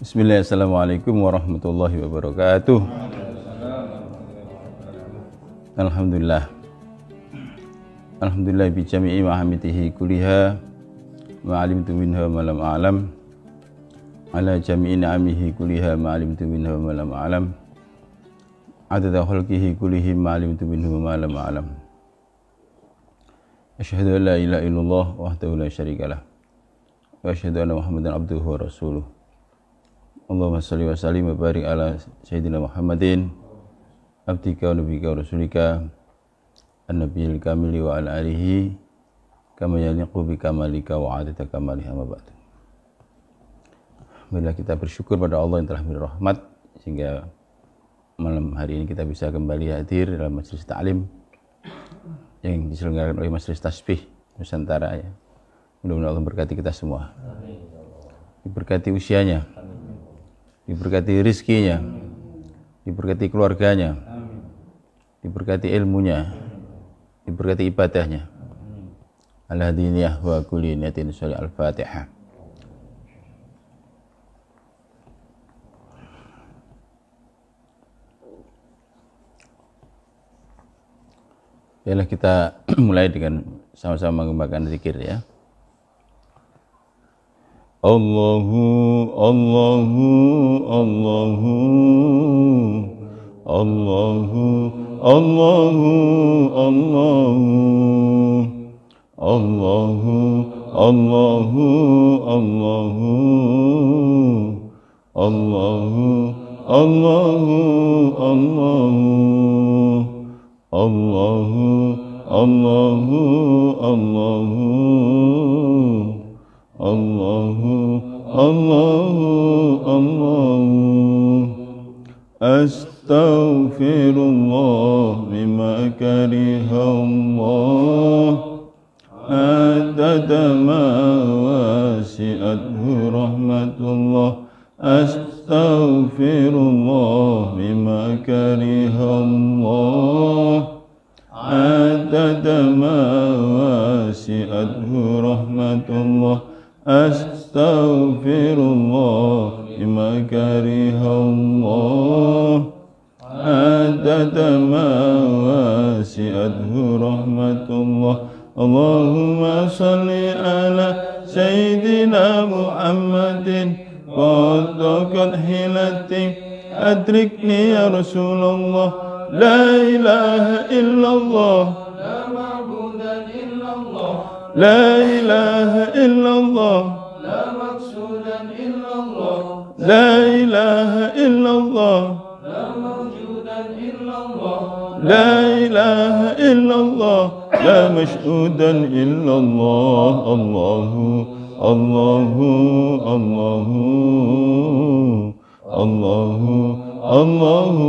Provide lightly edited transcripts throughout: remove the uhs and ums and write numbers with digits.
Bismillah, assalamualaikum warahmatullahi wabarakatuh. Alhamdulillah. Alhamdulillah bi jami'i mahamitihi kuliha ma'alimtu minha ma lam a'lam ala jami'i na'amihi kuliha ma'alimtu minha ma lam a'lam adada khalqihi kulihim ma'alimtu minhu ma lam a'lam. Asyhadu an la ilaha illallah wahdahu la syarikalah wa asyhadu anna Muhammadan abduhu wa rasuluh. Allahumma salli wa sallim wa barik ala Sayyidina Muhammadin abdika wa nabiyika wa rasulika an-nabiyil kamili wa ala alihi kama yaliqu bi kamalika wa adata kamalihi amma ba'du. Bila kita bersyukur pada Allah yang telah memberi rahmat sehingga malam hari ini kita bisa kembali hadir dalam majelis ta'lim yang diselenggarakan oleh Majelis Tasbih Nusantara ya. Mudah-mudahan Allah berkati kita semua. Diberkati usianya, diberkati rizkinya, diberkati keluarganya, diberkati ilmunya, diberkati ibadahnya. Al-hadiniyah wa kulli niyatin sholih al-fatihah. Baiklah, kita mulai dengan sama-sama mengembangkan zikir ya. Allahu Allahu Allahu Allahu Allahu Allahu Allahu Allahu Allahu Allahu Allahu Allahu Allahu Allahu Allahu Allahu Allahu Astaghfirullah bima karihallah adada ma wasi'athu rahmatullah. Astaghfirullah bima karihallah adada ma wasi'athu rahmatullah. Astaghfirullah bima karihallah adada ma wasi'athu rahmatullah. Allahumma salli ala Sayyidina Muhammadin wa daqat hilati adrikni ya Rasulullah. La ilaha illallah, la ma'budan illallah, la ilaha illallah, la maqsudan illallah, la ilaha illallah, la mawjudan illallah, la ilaha illallah, la mash'udan illallah. Allahu Allahu Allahu Allahu Allahu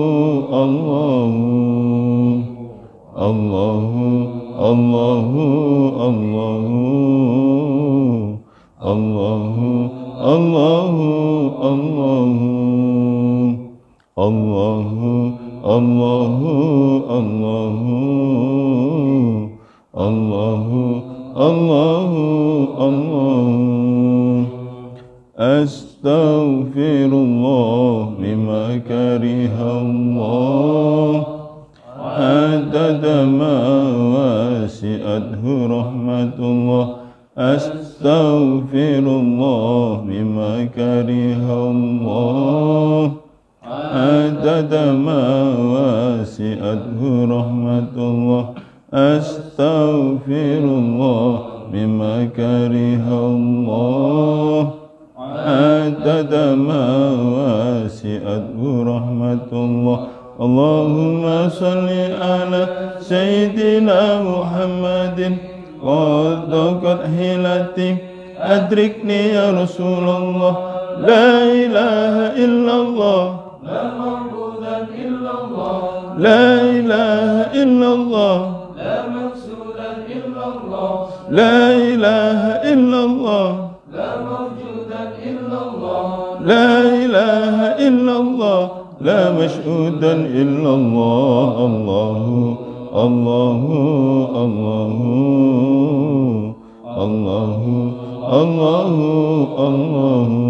Allahu Allahu Allahu Allahu Allahu Allahu Allahu Allahu Allahu Astaghfirullah bima karihallah adada ma wasi'athu rahmatullah. Astaghfirullah bima karihallah adada ma wasi'athu rahmatullah. Astaghfirullah bima karihallah adada ma wasi'athu rahmatullah. Allahumma salli ala Sayyidina Muhammadin wa daqat hilati adrikni ya Rasulullah. La ilaha illallah, la ma'budan illallah, la ilaha illallah, la maqsudan illallah, la ilaha illallah, la mawjudan illallah, la ilaha illallah, la mash'udan illallah. Allahu Allahu Allahu Allahu Allahu Allahu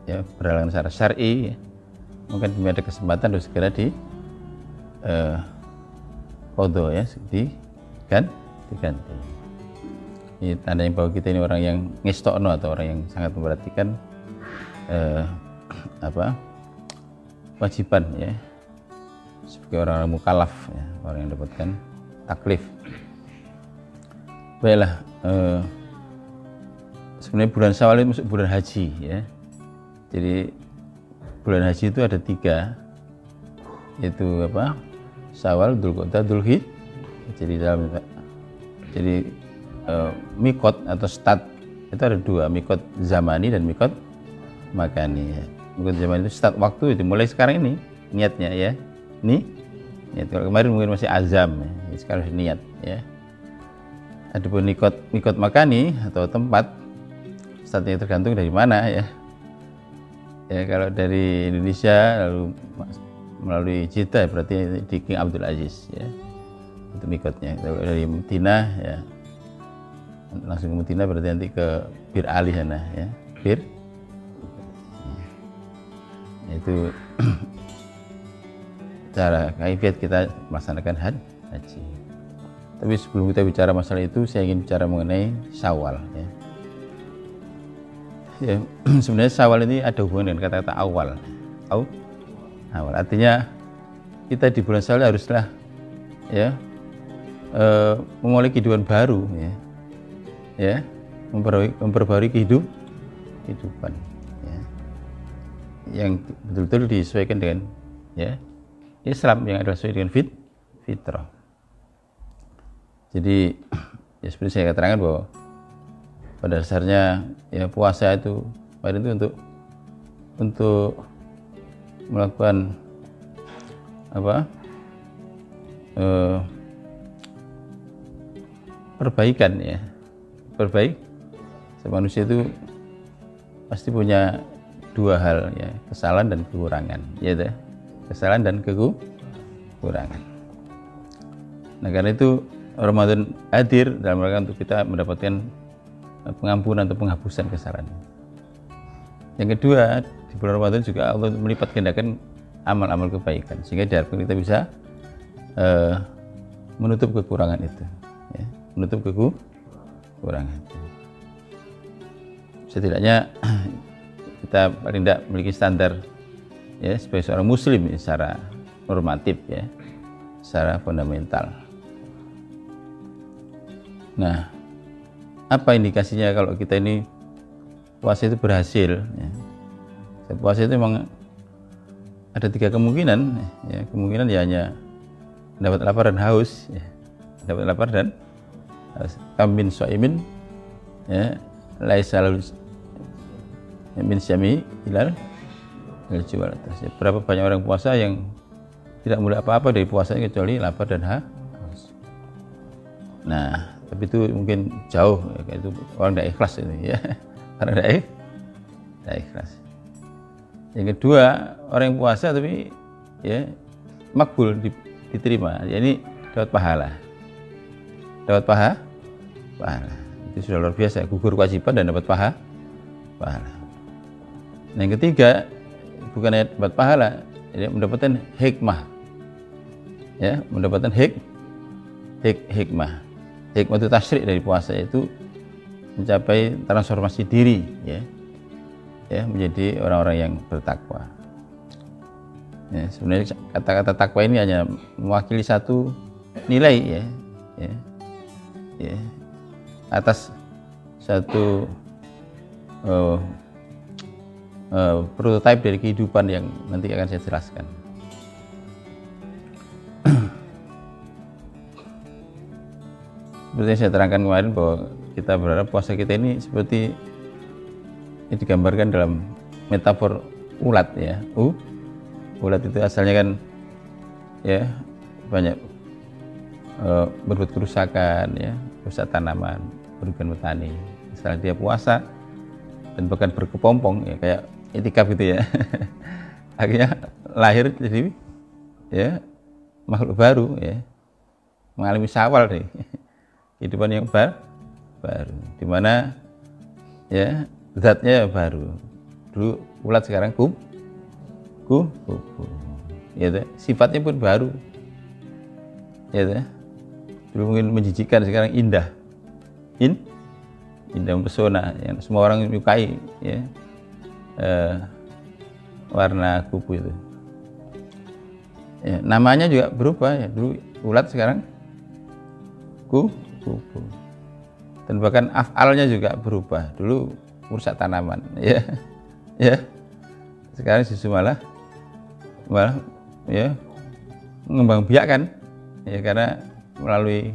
ya berhalangan secara syar'i, ya, mungkin ada kesempatan untuk segera di qadha, ya, diganti. Ini tanda yang bahwa kita ini orang yang ngestokno atau orang yang sangat memperhatikan kewajiban, ya, sebagai orang mukallaf, ya, orang yang dapatkan taklif. Baiklah, sebenarnya bulan Syawal itu masuk bulan haji, ya. Jadi bulan haji itu ada 3, yaitu Syawal, Dzulqa'dah, Dzulhijjah. Jadi mikot atau start itu ada 2, mikot zamani dan mikot makani, ya. Mikot zamani itu start waktu, itu mulai sekarang ini niatnya, ya. Niat. Kalau kemarin mungkin masih azam, ya. Sekarang niat, ya. Adapun mikot makani atau tempat, startnya tergantung dari mana, ya. Ya, kalau dari Indonesia lalu melalui Jeddah berarti di King Abdul Aziz, ya. Itu mikotnya. Kalau dari Madinah, ya, langsung ke Madinah berarti nanti ke Bir Ali sana, ya. Bir. Itu cara kaifiat kita melaksanakan haji. Tapi sebelum kita bicara masalah itu, saya ingin bicara mengenai Syawal, ya. Ya, sebenarnya Syawal ini ada hubungan dengan kata-kata awal. Awal. Artinya kita di bulan Syawal haruslah, ya, memulai kehidupan baru, ya. Ya, memperbarui kehidupan, ya, yang betul-betul disesuaikan dengan, ya, Islam, yang adalah sesuai dengan fitrah. Jadi, ya, seperti saya katakan bahwa pada dasarnya, ya, puasa itu untuk melakukan perbaikan, ya. Manusia itu pasti punya 2 hal, ya, kesalahan dan kekurangan, ya, kesalahan dan kekurangan. Nah, karena itu Ramadan hadir dalam rangka untuk kita mendapatkan pengampunan atau penghapusan kesalahan. Yang kedua, di bulan Ramadan juga Allah melipat gandakan amal-amal kebaikan, sehingga diharapkan kita bisa menutup kekurangan itu, ya, menutup kekurangan itu. Setidaknya kita paling tidak memiliki standar, ya, sebagai seorang muslim, ya, secara normatif, ya, secara fundamental. Nah, apa indikasinya kalau kita ini puasa itu berhasil, ya? Puasa itu memang ada 3 kemungkinan, ya. Kemungkinan, ya, hanya dapat lapar dan haus, ya. Dapat lapar dan haus. Kamin so'imin, ya, laisa lahu min syami ilal jual atas. Ya, berapa banyak orang puasa yang tidak mulai apa-apa dari puasanya kecuali lapar dan haus. Nah, tapi itu mungkin jauh, ya, itu orang tidak ikhlas ini, ya. Orang tidak ikhlas. Yang kedua, orang yang puasa tapi, ya, makbul, diterima, ya, ini dapat pahala. Itu sudah luar biasa, gugur kewajiban dan dapat pahala. Nah, yang ketiga, bukan hanya dapat pahala, ya, mendapatkan hikmah, ya, mendapatkan hikmah. Hikmah itu tasyrik dari puasa, itu mencapai transformasi diri, ya, menjadi orang-orang yang bertakwa. Ya, sebenarnya kata-kata takwa ini hanya mewakili satu nilai, ya, atas satu prototipe dari kehidupan yang nanti akan saya jelaskan. Seperti yang saya terangkan kemarin bahwa kita berharap puasa kita ini seperti yang digambarkan dalam metafor ulat, ya. Ulat itu asalnya kan, ya, banyak berbuat kerusakan, ya, rusak tanaman, merugikan petani. Setelah dia puasa dan bahkan berkepompong, ya, kayak itikaf gitu, ya. Akhirnya lahir jadi, ya, makhluk baru, ya, mengalami Syawal deh. Kehidupan yang baru, di mana, ya, zatnya baru, Dulu ulat, sekarang kupu. Ya, sifatnya pun baru. Ya, dulu mungkin menjijikan, sekarang indah. Indah mempesona, yang semua orang menyukai, ya. Warna kupu itu. Ya, namanya juga berubah, ya. Dulu ulat, sekarang kupu. Dan bahkan af'alnya juga berubah. Dulu merusak tanaman, ya. Ya. Sekarang justru malah ya mengembangbiakkan, ya, karena melalui,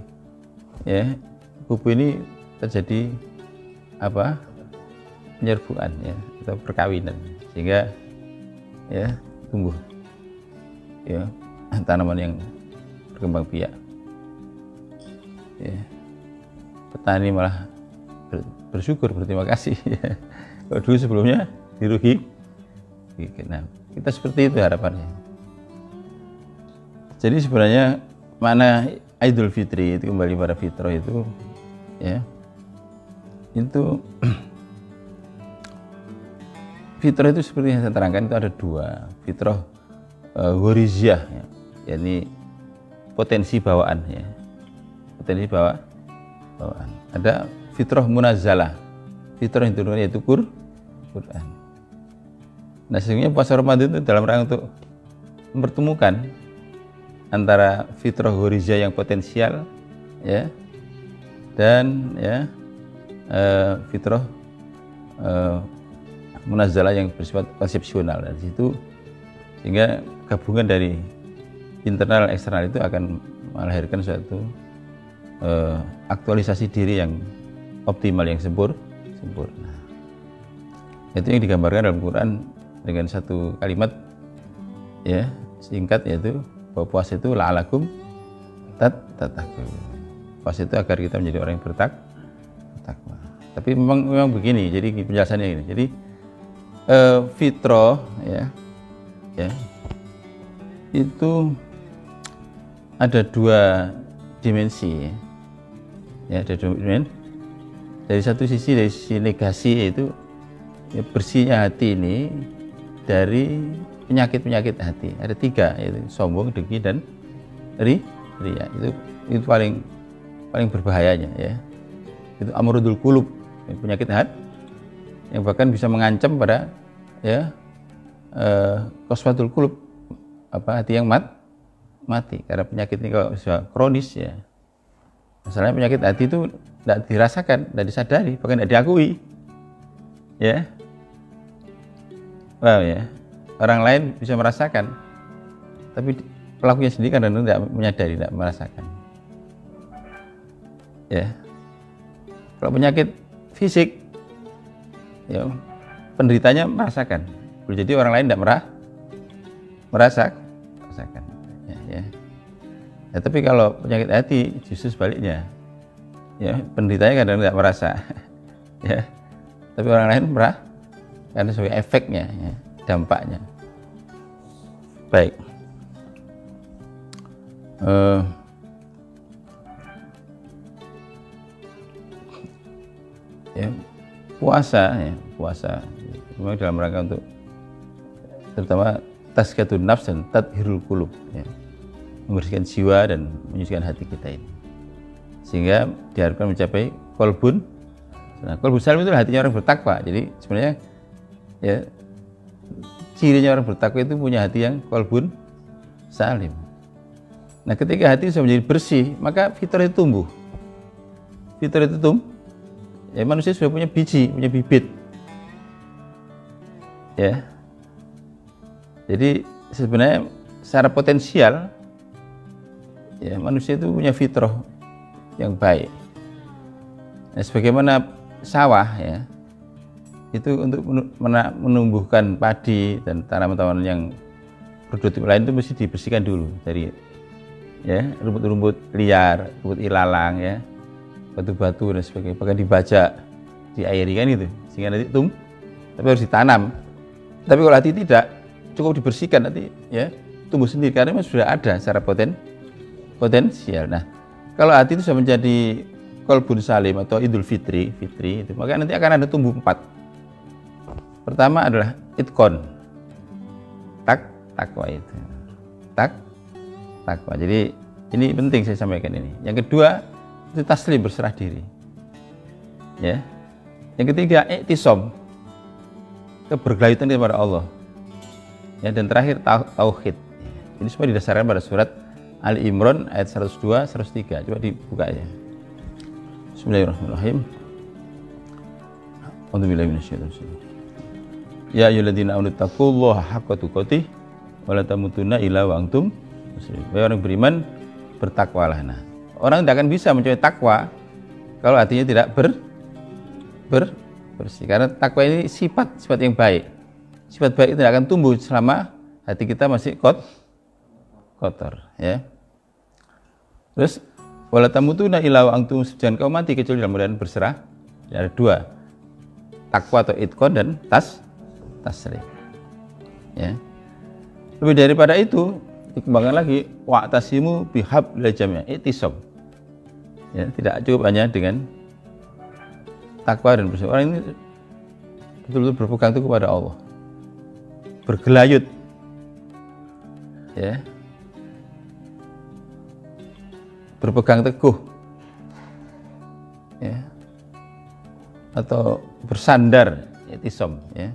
ya, kupu ini terjadi penyerbuan, ya, atau perkawinan, sehingga, ya, tumbuh, ya, tanaman yang berkembang biak, ya. Petani malah bersyukur, berterima kasih, ya. Kalau dulu sebelumnya dirugi. Nah, kita seperti itu harapannya. Jadi sebenarnya makna Idul Fitri itu kembali pada fitrah itu, ya, itu fitrah itu seperti yang saya terangkan, itu ada dua. Fitrah ghoriziyah, ya, yakni potensi bawaan, ya, potensi bawaan. Ada fitrah munazzalah, fitrah yang turun, yaitu Quran. Nah, sesungguhnya puasa Ramadan itu dalam rangka untuk mempertemukan antara fitrah ghoriziyah yang potensial, ya, dan, ya, fitrah munazzalah yang bersifat konsepsional. Dari situ, sehingga gabungan dari internal dan eksternal itu akan melahirkan suatu aktualisasi diri yang optimal, yang sempurna. Itu yang digambarkan dalam Quran dengan satu kalimat, ya, singkat, yaitu bahwa puasa itu la'alakum tattaqun. Puasa itu agar kita menjadi orang yang bertakwa. Tapi memang begini, jadi penjelasannya ini. Jadi fitrah, ya, itu ada dua dimensi, ya, ada dua dimensi. Dari satu sisi, dari sisi negasi, yaitu, ya, bersihnya hati ini dari penyakit hati. Ada tiga, yaitu sombong, dengki, dan riya. Itu paling berbahayanya, ya. Itu amrudul qulub, penyakit hati yang bahkan bisa mengancam pada, ya, qaswatul qulub, hati yang mati. Karena penyakit ini kalau sudah kronis, ya, masalahnya penyakit hati itu tidak dirasakan, tidak disadari, bahkan tidak diakui, ya. Wow, ya. Orang lain bisa merasakan, tapi pelakunya sendiri kadang-kadang tidak menyadari, tidak merasakan, ya. Kalau penyakit fisik, ya, penderitanya merasakan, boleh jadi orang lain tidak merasakan, ya. Ya, tapi kalau penyakit hati justru sebaliknya, ya, penderitanya kadang tidak merasa, ya, tapi orang lain merasa, karena sebagai efeknya, ya, dampaknya. Baik. Ya, puasa memang dalam rangka untuk terutama tazkiyatun nafs dan tathhirul qulub, ya, membersihkan jiwa dan menyucikan hati kita ini, sehingga diharapkan mencapai qalbun. Nah, qalbun salim itu hatinya orang bertakwa. Jadi sebenarnya, ya, cirinya orang bertakwa itu punya hati yang qalbun salim. Nah, ketika hati sudah menjadi bersih, maka fitrah itu tumbuh. Fitrah itu ya, manusia sudah punya biji, punya bibit, ya. Jadi sebenarnya secara potensial, ya, manusia itu punya fitrah yang baik. Nah, sebagaimana sawah, ya, itu untuk menumbuhkan padi dan tanaman-tanaman yang produktif lain itu mesti dibersihkan dulu dari, ya, rumput-rumput liar, rumput ilalang, ya, batu-batu dan sebagainya, bahkan dibajak, diairi, kan itu, sehingga nanti tapi harus ditanam. Tapi kalau hati tidak, cukup dibersihkan, nanti, ya, tumbuh sendiri karena memang sudah ada secara potensial. Nah, kalau hati itu sudah menjadi qalbun salim atau idul fitri itu, maka nanti akan ada tumbuh 4. Pertama adalah itkon, takwa itu, takwa. Jadi ini penting saya sampaikan ini. Yang kedua itu taslim, berserah diri. Ya. Yang ketiga iktisom, kebergelayutan kepada Allah. Ya, dan terakhir tauhid. Ini semua didasarkan pada surat Ali Imran ayat 102, 103. Coba dibuka ya. Bismillahirrahmanirrahim. A'udzubillahi minasyaitonir. Ya ayyuhalladzina amanu taqullaha haqqa tuqatih wa la tamutunna illa wa antum muslimun. Wahai orang beriman, bertakwalah. Nah, orang tidak akan bisa mencapai takwa kalau hatinya tidak bersih. Karena takwa ini sifat yang baik. Sifat baik itu tidak akan tumbuh selama hati kita masih kotor, ya. Terus wala tamutunna illa wa antum muslimun, jangan kau mati kecuali dalam keadaan berserah. Ya, ada dua, takwa atau itkon dan taslim. Ya. Lebih daripada itu dikembangkan lagi wa'tasimu bihablil jami', i'tisam. Ya, tidak cukup hanya dengan takwa dan bersih. Orang ini betul-betul berpegang teguh kepada Allah, bergelayut, ya, berpegang teguh, ya, atau bersandar, i'tisam, ya,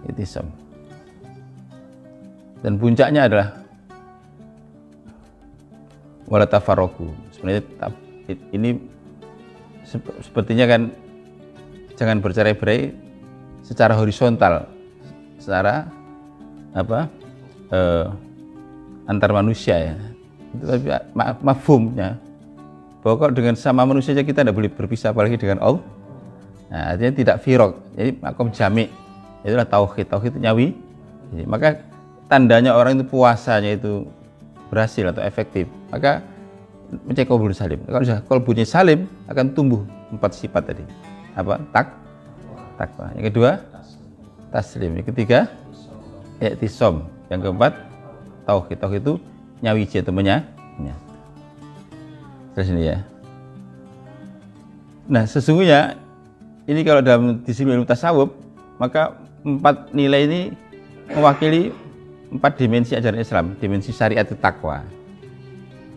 i'tisam. Dan puncaknya adalah wala tafarraqu. Sebenarnya ini sepertinya kan jangan bercerai-berai secara horizontal, secara antar manusia, ya. Itu tapi mafhumnya bahwa kalau dengan sama manusia saja kita tidak boleh berpisah, apalagi dengan Allah. Nah, artinya tidak firaq. Jadi makom jami' itulah tauhid itu nyawi. Jadi, maka tandanya orang itu puasanya itu berhasil atau efektif, maka mencari qalbun salim. Kalau sudah qalbunnya salim, akan tumbuh 4 sifat tadi. Apa? Takwa. Yang kedua, taslim. Yang ketiga, i'tisam. Yang keempat, tauhid. Tauhid itu nyawiji atau menyatu. Terus ini ya. Nah, sesungguhnya ini kalau dalam disiplin ilmu tasawuf, maka 4 nilai ini mewakili 4 dimensi ajaran Islam. Dimensi syariat itu takwa.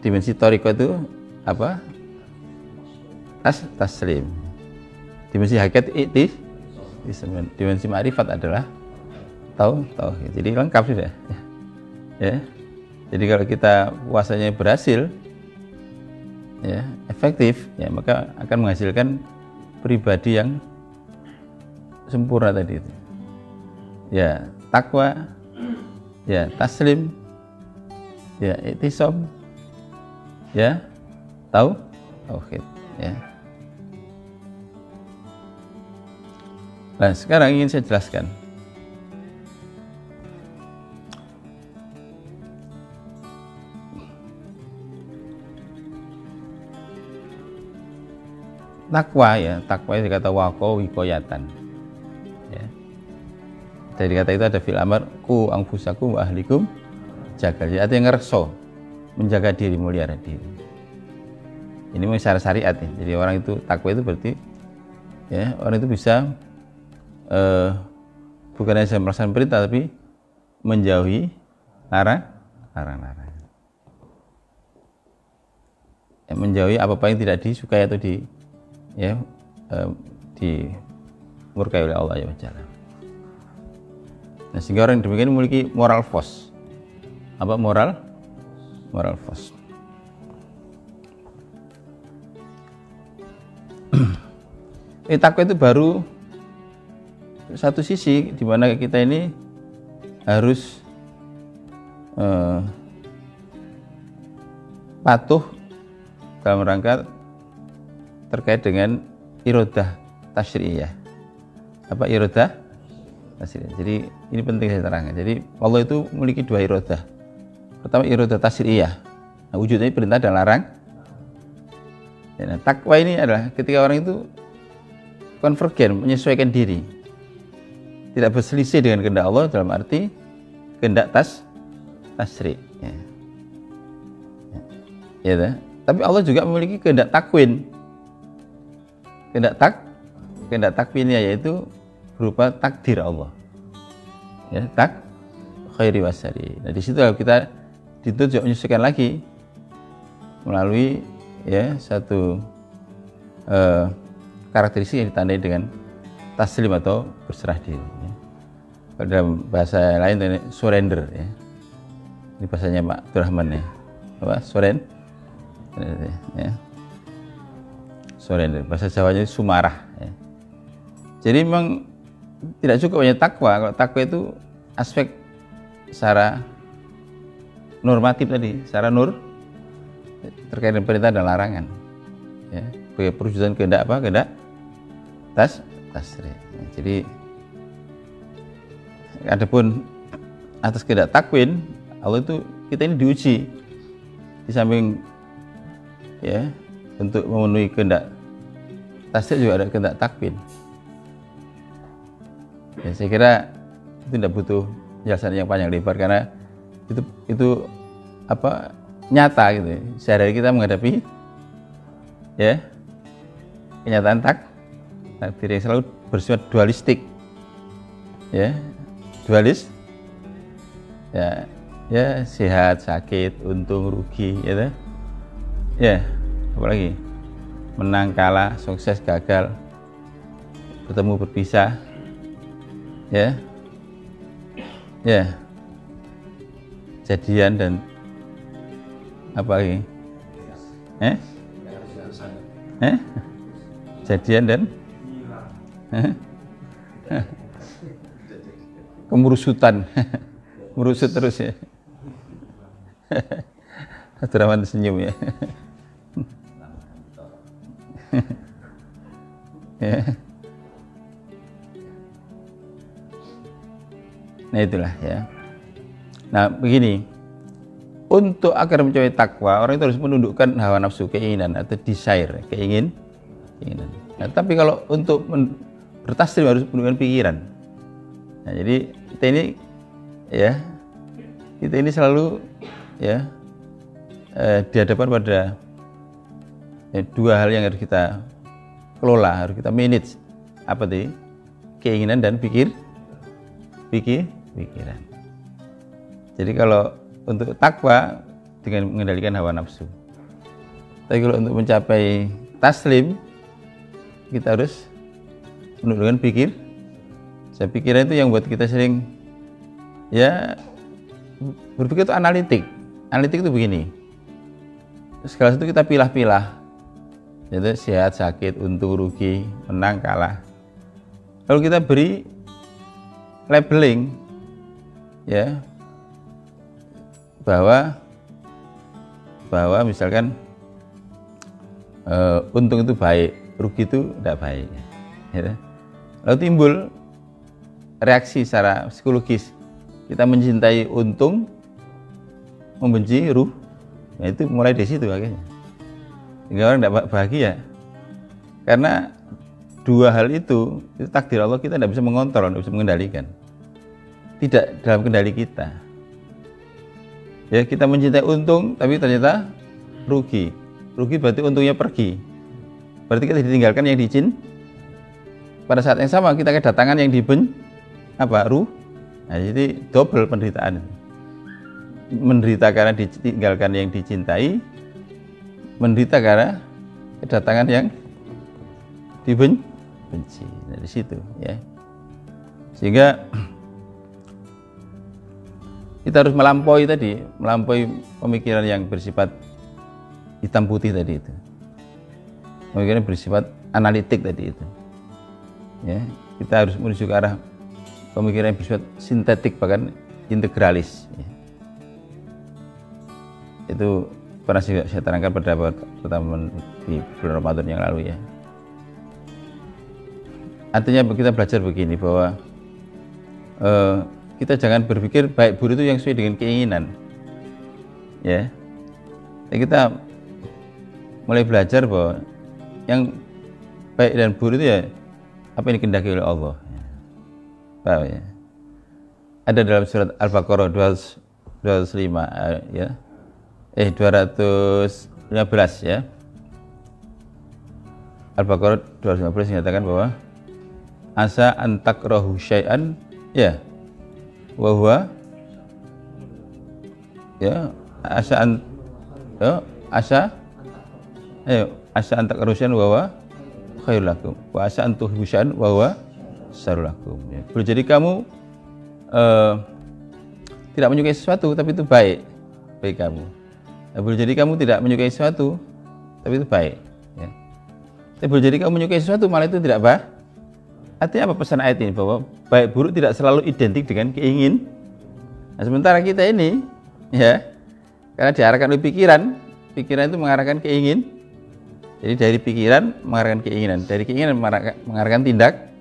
Dimensi thariqah itu apa? Taslim. Dimensi hakikat i'tisam. Dimensi ma'rifat adalah tauhid. Jadi lengkap sudah. Ya. Jadi kalau kita puasanya berhasil, ya, efektif, ya, maka akan menghasilkan pribadi yang sempurna tadi itu. Ya, takwa, ya, taslim, ya, i'tisam, ya, tauhid, ya. Nah, sekarang ingin saya jelaskan. Takwa, ya, takwa itu dikata waqo wikoyatan, ya. Dari kata itu ada fil amar ku anfusakum wa ahlikum jaga. Jadi artinya ngerso, menjaga diri, melihara diri. Ini memang secara syariat, ya. Jadi orang itu takwa itu berarti, ya, orang itu bisa bukan hanya melaksanakan perintah tapi menjauhi larang. Ya, menjauhi apa-apa yang tidak disukai atau dimurkai oleh Allah ya Ta'ala. Nah, sehingga orang demikian memiliki moral force. Apa moral force? Takwa itu baru satu sisi di mana kita ini harus patuh dalam rangka terkait dengan irodah tasyri'iyah. Apa irodah tasyri'iyah? Jadi ini penting saya terangkan. Jadi Allah itu memiliki 2 irodah. Pertama irodah tasyri'iyah. Nah, wujudnya perintah dan larang. Ya, nah, takwa ini adalah ketika orang itu konvergen, menyesuaikan diri, tidak berselisih dengan kehendak Allah dalam arti kehendak tasyri'. Ya, tapi Allah juga memiliki kehendak takwin. Kehendak takwinnya yaitu berupa takdir Allah. Ya, khairi wasari. Nah, di situ kita dituntut menyesuaikan lagi melalui ya satu karakteristik yang ditandai dengan taslim atau berserah diri. Ya. Kalau dalam bahasa lain ini surrender ya. Ini bahasanya Pak Abdurrahman ya. Apa? Surrender. Ya. Surrender. Bahasa Jawanya sumarah ya. Jadi memang tidak cukup hanya takwa. Kalau takwa itu aspek secara normatif tadi, secara terkait dengan perintah dan larangan. Ya, sebagai perwujudan kehendak apa? Kehendak tasri. Ya, jadi adapun atas kehendak takwin, Allah itu kita ini diuji di samping ya untuk memenuhi kehendak tasri juga ada kehendak takwin. Ya, saya kira itu tidak butuh penjelasan yang panjang lebar karena itu apa nyata gitu. Sehari-hari kita menghadapi ya kenyataan takdir yang selalu bersifat dualistik. Ya, dualis. Ya, sehat, sakit, untung, rugi, ya. Ya, apalagi menang, kalah, sukses, gagal, bertemu, berpisah. Ya. Ya. Jadian dan apa lagi? Jadian dan kemurusutan. Merusut terus ya. Abdurrahman senyum ya. Ya. Nah itulah ya. Nah begini, untuk agar mencapai takwa orang itu harus menundukkan hawa nafsu, keinginan atau desire, keinginan. Nah, tapi kalau untuk bertaslim harus menundukkan pikiran. Nah, jadi kita ini selalu ya dihadapkan pada dua hal yang harus kita kelola, harus kita manage. Apa tadi? Keinginan dan pikiran. Jadi kalau untuk takwa dengan mengendalikan hawa nafsu. Tapi kalau untuk mencapai taslim kita harus menundukkan saya pikiran itu yang buat kita sering ya berpikir itu analitik. Analitik itu begini. Segala sesuatu kita pilah-pilah. Yaitu sehat, sakit, untung, rugi, menang, kalah. Lalu kita beri labeling ya bahwa misalkan untung itu baik, rugi itu tidak baik. Ya. Lalu timbul reaksi secara psikologis, kita mencintai untung, membenci ruh. Nah, itu mulai dari situ akhirnya. Sehingga orang tidak bahagia. Karena dua hal itu takdir Allah, kita tidak bisa mengontrol, tidak bisa mengendalikan. Tidak dalam kendali kita. Ya, kita mencintai untung, tapi ternyata rugi. Rugi berarti untungnya pergi. Berarti kita ditinggalkan yang pada saat yang sama kita kedatangan yang ruh. Nah, jadi double penderitaan. Menderita karena ditinggalkan yang dicintai, menderita karena kedatangan yang dibenci. Dari situ ya. Sehingga kita harus melampaui pemikiran yang bersifat hitam putih tadi itu. Pemikiran bersifat analitik tadi itu. Ya, kita harus menuju ke arah pemikiran yang bersifat sintetik bahkan integralis. Ya. Itu pernah saya terangkan pada pertemuan di bulan Ramadan yang lalu ya. Artinya kita belajar begini bahwa kita jangan berpikir baik buruk itu yang sesuai dengan keinginan. Ya. Kita mulai belajar bahwa yang baik dan buruk itu ya apa yang dikehendaki oleh Allah. Paham ya? Ada dalam surat Al-Baqarah 205 ya. 215 ya. Al-Baqarah 215 menyatakan bahwa asa antakrahu syai'an ya wa huwa ya asa an ya, asa antakrahu syai'an wa huwa khairul lakum wa asa antuhibbu syai'an wa huwa syarrul lakum ya. Boleh jadi kamu tidak menyukai sesuatu tapi itu baik bagi kamu. Boleh jadi kamu tidak menyukai sesuatu tapi itu baik ya. Tapi boleh jadi kamu menyukai sesuatu malah itu tidak baik. Artinya apa pesan ayat ini? Bahwa baik buruk tidak selalu identik dengan keingin. Nah, sementara kita ini ya, karena diarahkan oleh pikiran itu mengarahkan keingin. Jadi dari pikiran mengarahkan keinginan, dari keinginan mengarahkan tindak.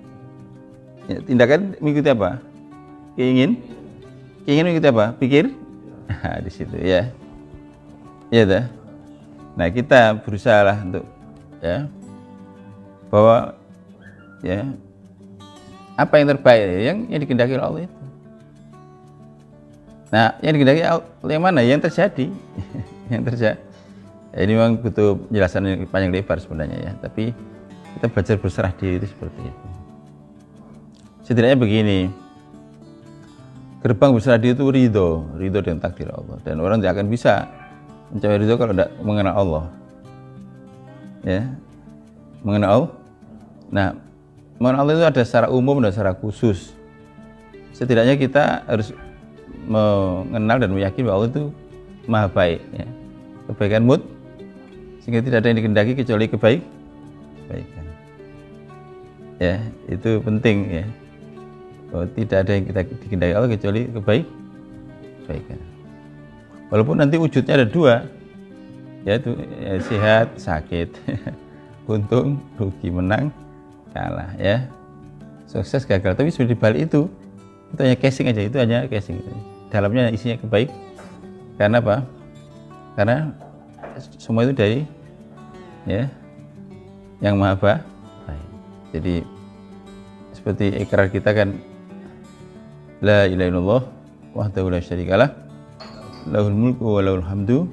Ya, tindakan mengikuti apa? Keinginan mengikuti apa? Pikir. Nah, di situ ya. Iya dah. Nah, kita berusaha lah untuk ya bahwa ya apa yang terbaik yang dikehendaki oleh Allah itu. Nah, yang dikehendaki oleh yang mana? Yang terjadi. Yang terjadi. Ya, ini memang butuh penjelasan yang panjang lebar sebenarnya ya, tapi kita belajar berserah diri itu seperti itu. Setidaknya begini, gerbang berserah diri itu ridho dengan takdir Allah, dan orang tidak akan bisa mencapai ridho kalau tidak mengenal Allah. Ya, mengenal Allah. Nah, mengenal Allah itu ada secara umum dan secara khusus. Setidaknya kita harus mengenal dan meyakini bahwa Allah itu maha baik ya. Kebaikan sehingga tidak ada yang dikehendaki kecuali kebaikan. Ya, itu penting ya. Bahwa tidak ada yang kita dikehendaki Allah kecuali kebaikan. Walaupun nanti wujudnya ada dua, yaitu ya, sehat, sakit, untung, rugi, menang, kalah ya, sukses, gagal. Tapi sudah dibalik itu hanya casing aja, itu hanya casing. Dalamnya isinya kebaikan. Karena apa? Karena semua itu dari ya yang maha baik. Jadi seperti ikrar kita kan, la ilaha illallah wahdahu la syarikalah lahul mulku wa lahul hamdu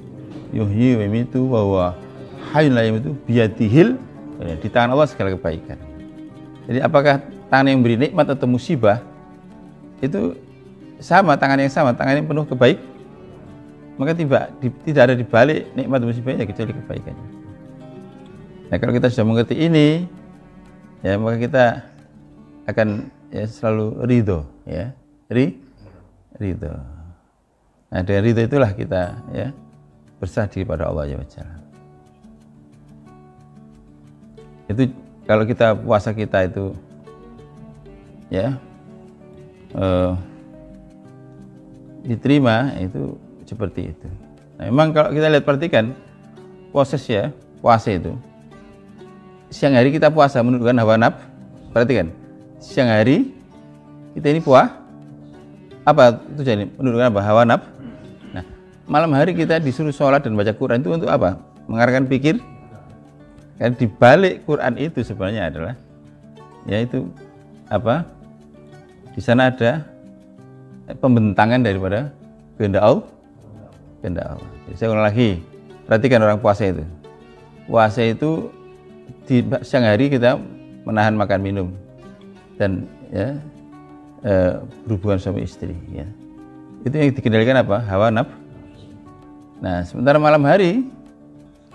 yuhyi wa yumiitu wa huwa hayyun la yamutu biyadihil, di tangan Allah segala kebaikan. Jadi apakah tangan yang beri nikmat atau musibah itu sama, tangan yang penuh kebaikan, maka tidak ada di balik nikmat musibahnya kecuali kebaikannya. Nah, kalau kita sudah mengerti ini ya, maka kita akan ya selalu ridho ya, ridho. Nah, dengan ridho itulah kita ya berserah diri pada Allah Subhanahu. Itu kalau kita puasa kita itu ya diterima, itu seperti itu. Nah, memang kalau kita lihat, perhatikan proses ya puasa itu. Siang hari kita puasa menundukkan hawa nafsu. Perhatikan, siang hari kita ini apa tujuannya? Menundukkan apa? Hawa nafsu. Nah, malam hari kita disuruh sholat dan baca Quran itu untuk apa? Mengarahkan pikir. Karena di balik Quran itu sebenarnya adalah yaitu apa? Di sana ada pembentangan daripada kehendak Allah. Jadi saya ulang lagi, perhatikan orang puasa itu. Puasa itu di siang hari kita menahan makan minum dan ya berhubungan suami istri ya. Itu yang dikendalikan apa? Hawa nafsu. Nah, sementara malam hari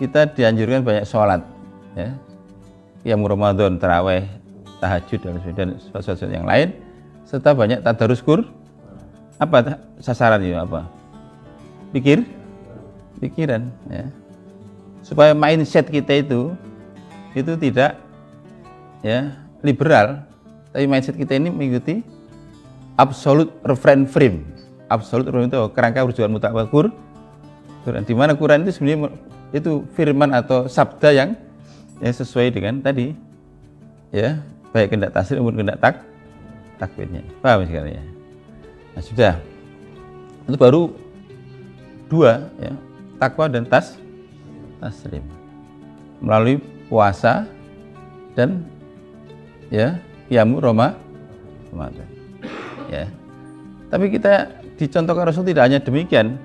kita dianjurkan banyak sholat ya. Qiyam Ramadan, tarawih, tahajud dan sesuatu yang lain, serta banyak tadarus Quran. Apa sasarannya apa? Pikiran ya. Supaya mindset kita itu tidak ya liberal, tapi mindset kita ini mengikuti absolute reference frame. Absolute reference itu kerangka rujukan mutlak Quran. Di mana Quran itu sebenarnya itu firman atau sabda yang sesuai dengan tadi ya, baik kehendak tasrif maupun kehendak takwilnya. Paham sekali ya? Nah, sudah. Itu baru dua ya, takwa dan taslim. Melalui puasa dan ya qiyamu Ramadan. Ya. Tapi kita dicontohkan Rasul tidak hanya demikian.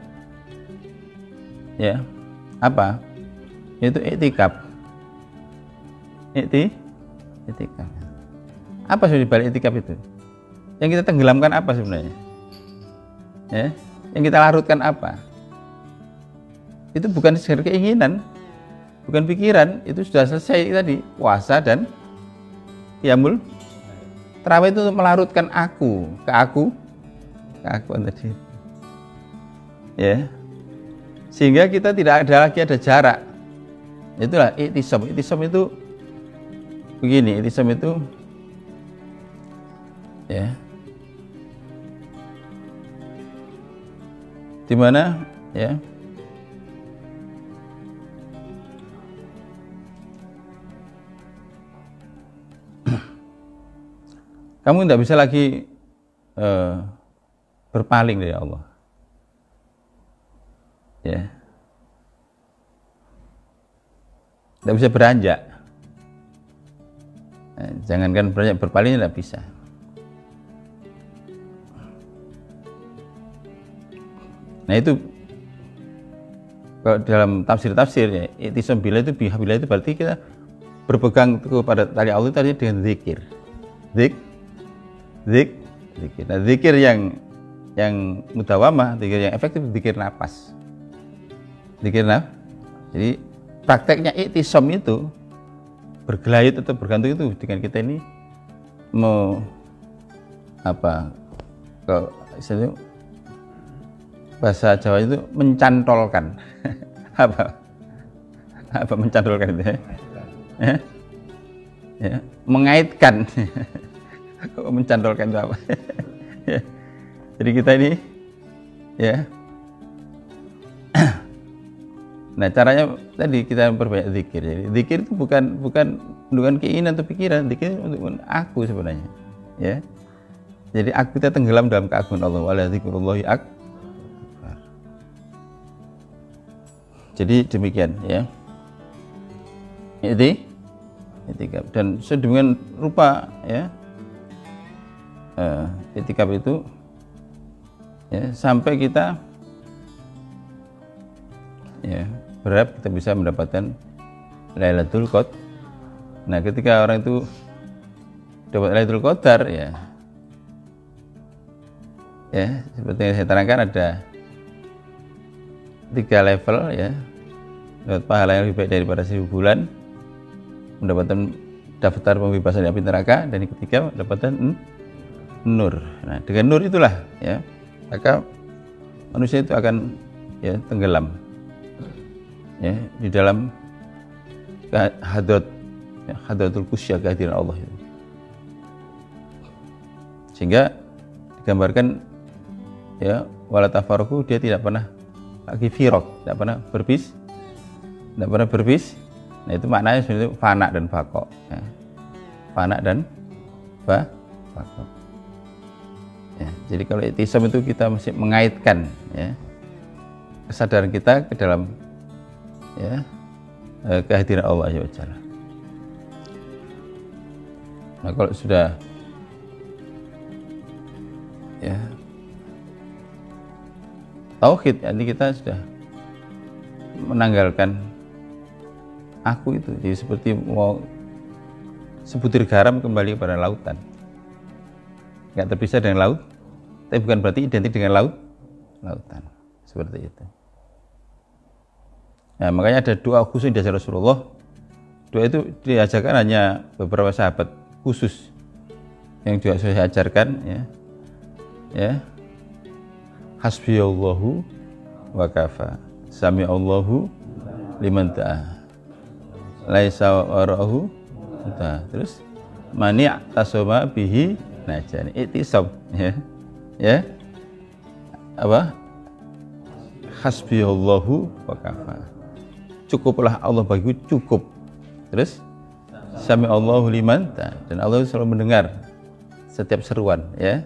Ya. Apa? Yaitu iktikaf. Iktikaf. Apa sebenarnya di balik itikaf itu? Yang kita tenggelamkan apa sebenarnya? Ya, yang kita larutkan apa? Itu bukan sekedar keinginan, bukan pikiran, itu sudah selesai tadi, puasa dan qiyamul tarawih itu untuk melarutkan keakuan tadi. Ya. Sehingga kita tidak ada lagi jarak. Itulah iktisam. Iktisam itu begini, iktisam itu ya. Di mana ya? Kamu tidak bisa lagi berpaling dari Allah. Ya. Tidak bisa beranjak. Jangankan beranjak, berpaling tidak bisa. Nah itu kalau dalam tafsir ya, iktisam billah itu berarti kita berpegang teguh pada tali Allah tadi dengan zikir. Zikir. Nah, zikir yang mudawamah, zikir yang efektif, zikir nafas. Jadi prakteknya iktisam itu bergelayut atau bergantung itu dengan kita ini istilahnya bahasa Jawa itu mencantolkan. apa mencantolkan itu ya? Mengaitkan. Kok mencantolkan itu apa? Jadi kita ini ya. Nah, caranya tadi kita memperbanyak zikir. Jadi zikir itu bukan keinginan atau pikiran, zikir untuk aku sebenarnya. Ya. Jadi kita tenggelam dalam keagungan Allah. Wala dzikrullahi akbar. Jadi demikian ya. Itikaf dan sedemikian rupa ya. Itikaf itu ya sampai kita ya berharap kita bisa mendapatkan Lailatul Qadar. Nah, ketika orang itu dapat Lailatul Qadar ya seperti yang saya terangkan ada 3 level ya, dapat pahala yang lebih baik daripada 1000 bulan, mendapatkan daftar pembebasan dari api neraka, dan yang ketiga mendapatkan nur. Nah, dengan nur itulah ya maka manusia itu akan ya tenggelam ya di dalam hadratul qudsya, kehadiran Allah itu. Sehingga digambarkan ya wala tafarruqu, dia tidak pernah lagi firaq, tidak pernah berbis. Nah, itu maknanya sebenarnya fana dan baqa ya. Fana dan baqa. Ya, jadi kalau iktisam itu kita masih mengaitkan ya kesadaran kita ke dalam ya kehadiran Allah Subhanahu wa taala. Nah, kalau sudah ya tauhid, ini kita sudah menanggalkan aku itu. Jadi seperti mau sebutir garam kembali kepada lautan, nggak terpisah dengan laut, tapi bukan berarti identik dengan lautan, seperti itu. Nah, makanya ada doa khusus dari Rasulullah. Doa itu diajarkan hanya beberapa sahabat khusus yang juga saya ajarkan ya. Hasbiyallahu wa kafa, sami'allahu liman ta'a, laisa warahu ta. Terus mani' tasoma bihi najani, iktisam ya apa, hasbiyallahu wa kafa, cukuplah Allah bagiku, cukup. Terus sami'allahu liman ta'a, dan Allah selalu mendengar setiap seruan ya.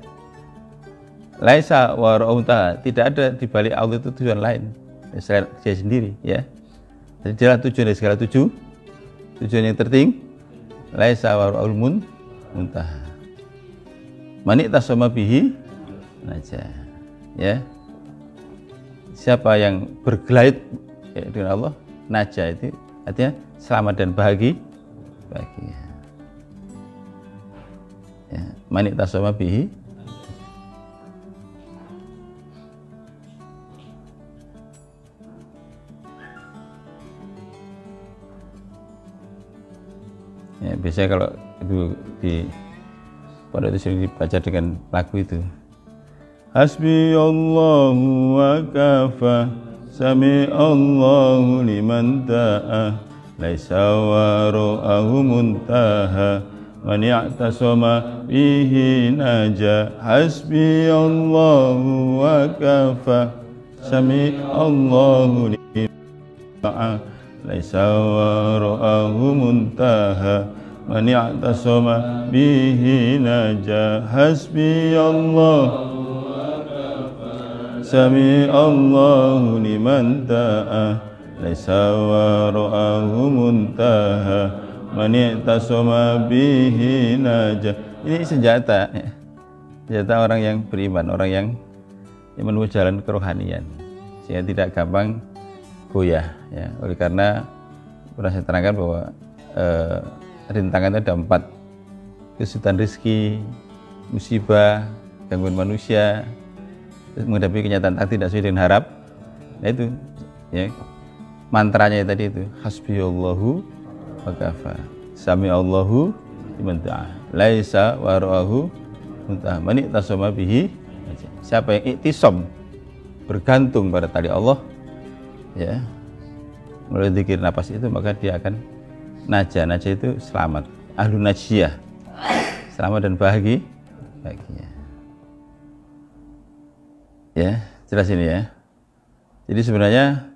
Laisa warauta, tidak ada di balik Allah itu tujuan lain selain dia sendiri ya. Jadi dialah tujuan dari segala tujuan yang tertinggi. Laisa waraul muntaha, mani tasama bihi naja ya. Siapa yang bergelayut ya, dengan Allah, naja itu artinya selamat dan bahagia. man i'tasama bihi. Ya, biasanya kalau di pada itu sering dibaca dengan lagu itu. Hasbi Allahu wa kafa, sami Allahu liman ta'a, laisa wara'ahu muntaha, man i'tasama bihi naja. Hasbi Allahu wa kafa, sami Allahu liman ta'a, laisa wara'ahu muntaha, man i'tasama bihi naja. Hasbi Allah sami Allahu liman ta'a, laisa wara'ahu muntaha, man i'tasama bihi naja. Ini senjata orang yang beriman, orang yang menempuh jalan kerohanian, sehingga tidak gampang goyah ya. Oleh karena pernah saya terangkan bahwa rintangan itu ada 4: kesulitan rezeki, musibah, gangguan manusia, menghadapi kenyataan takdir tidak sesuai dengan harap. Nah itu ya, mantranya tadi itu, hasbiyallahu wa kafa, sami Allahu liman ta'a, laisa wara'ahu muntaha, man i'tasama bihi. Siapa yang iktisam, bergantung pada tali Allah ya, melalui zikir nafas itu, maka dia akan naja. Naja itu selamat, ahlu najiyah, selamat dan bahagia. Ya, jelas ini ya. Jadi sebenarnya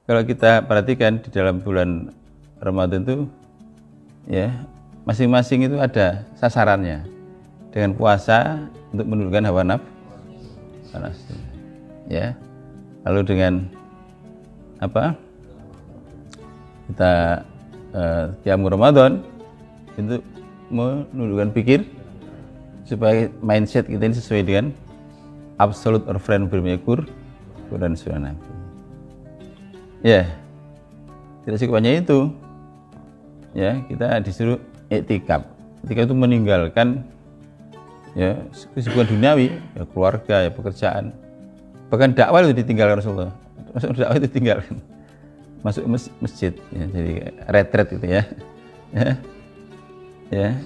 kalau kita perhatikan di dalam bulan Ramadan itu ya, masing-masing itu ada sasarannya. Dengan puasa untuk menurunkan hawa nafsu. Ya. Lalu dengan apa? Kita qiyamul Ramadan itu menundukkan pikir supaya mindset kita ini sesuai dengan absolute or friend bermekur Quran sunnah Nabi. Ya, tidak cukup hanya itu. Ya, kita disuruh iktikaf. Iktikaf itu meninggalkan ya kesibukan duniawi, ya keluarga, ya pekerjaan. Bahkan dakwah itu ditinggalkan Rasulullah. Masuk dakwah itu ditinggalkan. Masuk masjid, ya, jadi retret gitu ya. Ya,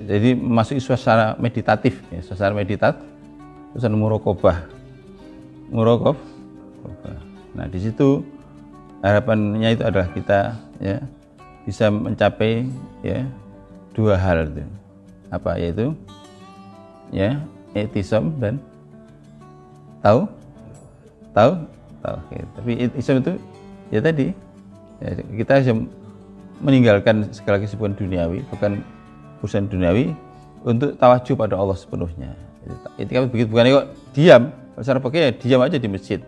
jadi masuk suasana meditatif, ya, suasana meditatif. Suasana muraqabah. Nah, di situ harapannya itu adalah kita ya bisa mencapai ya 2 hal itu. Apa yaitu ya i'tisam dan tahu. Okay. Tapi i'tisam itu ya tadi ya, kita bisa meninggalkan segala kesibukan duniawi, bukan urusan duniawi, untuk tawajuh pada Allah sepenuhnya. Itu begitu, bukan kok diam. Kalau secara pakai ya diam aja di masjid,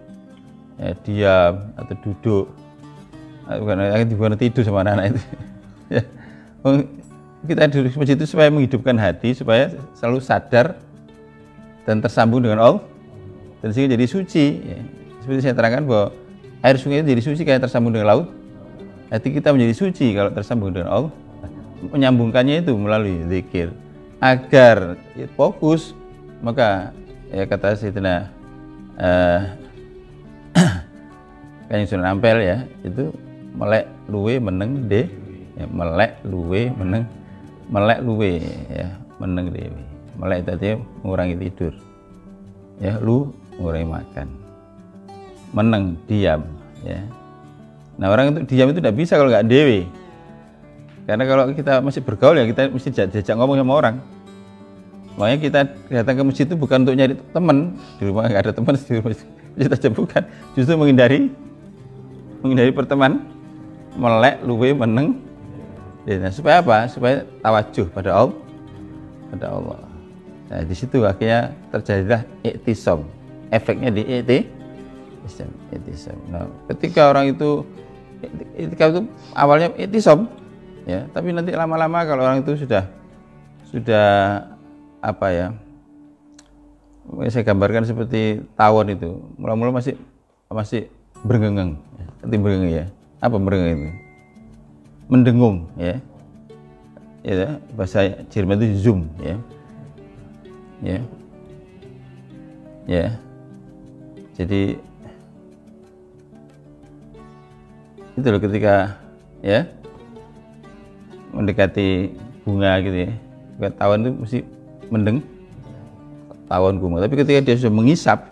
ya, diam atau duduk, bukan tidur sama anak-anak itu. Ya. Kita duduk di masjid itu supaya menghidupkan hati, supaya selalu sadar dan tersambung dengan Allah, dan sehingga jadi suci. Ya. Seperti saya terangkan bahwa air sungai itu jadi suci karena tersambung dengan laut. Hati kita menjadi suci kalau tersambung dengan Allah. Menyambungkannya itu melalui zikir agar ya, fokus. Maka ya kata Sayyidina Kanjeng Sunan Ampel ya, itu melek luwe meneng de, ya, melek luwe meneng, melek luwe ya meneng dewe. Melek tadi mengurangi tidur, ya lu mengurangi makan, meneng diam ya. Nah, orang itu diam itu tidak bisa kalau nggak dewe, karena kalau kita masih bergaul ya kita mesti diajak ngomong sama orang. Makanya kita datang ke masjid itu bukan untuk nyari teman, di rumah nggak ada teman, di rumah masjid aja bukan, justru menghindari pertemanan, melek luwe meneng. Nah, supaya apa? Supaya tawajuh pada Allah. Nah, di situ akhirnya terjadilah i'tisam. Efeknya di i'tisam. Nah, ketika orang itu awalnya i'tisam ya, tapi nanti lama-lama kalau orang itu sudah apa ya, saya gambarkan seperti tawon itu, mula-mula masih bergenggeng, nanti bergenggeng ya. Apa bergenggeng itu? Mendengung ya. Ya, bahasa Jerman itu zoom ya. ya. Ya. Jadi itu loh ketika ya mendekati bunga gitu ya. Tawon itu mesti mendeng tawon bunga. Tapi ketika dia sudah mengisap,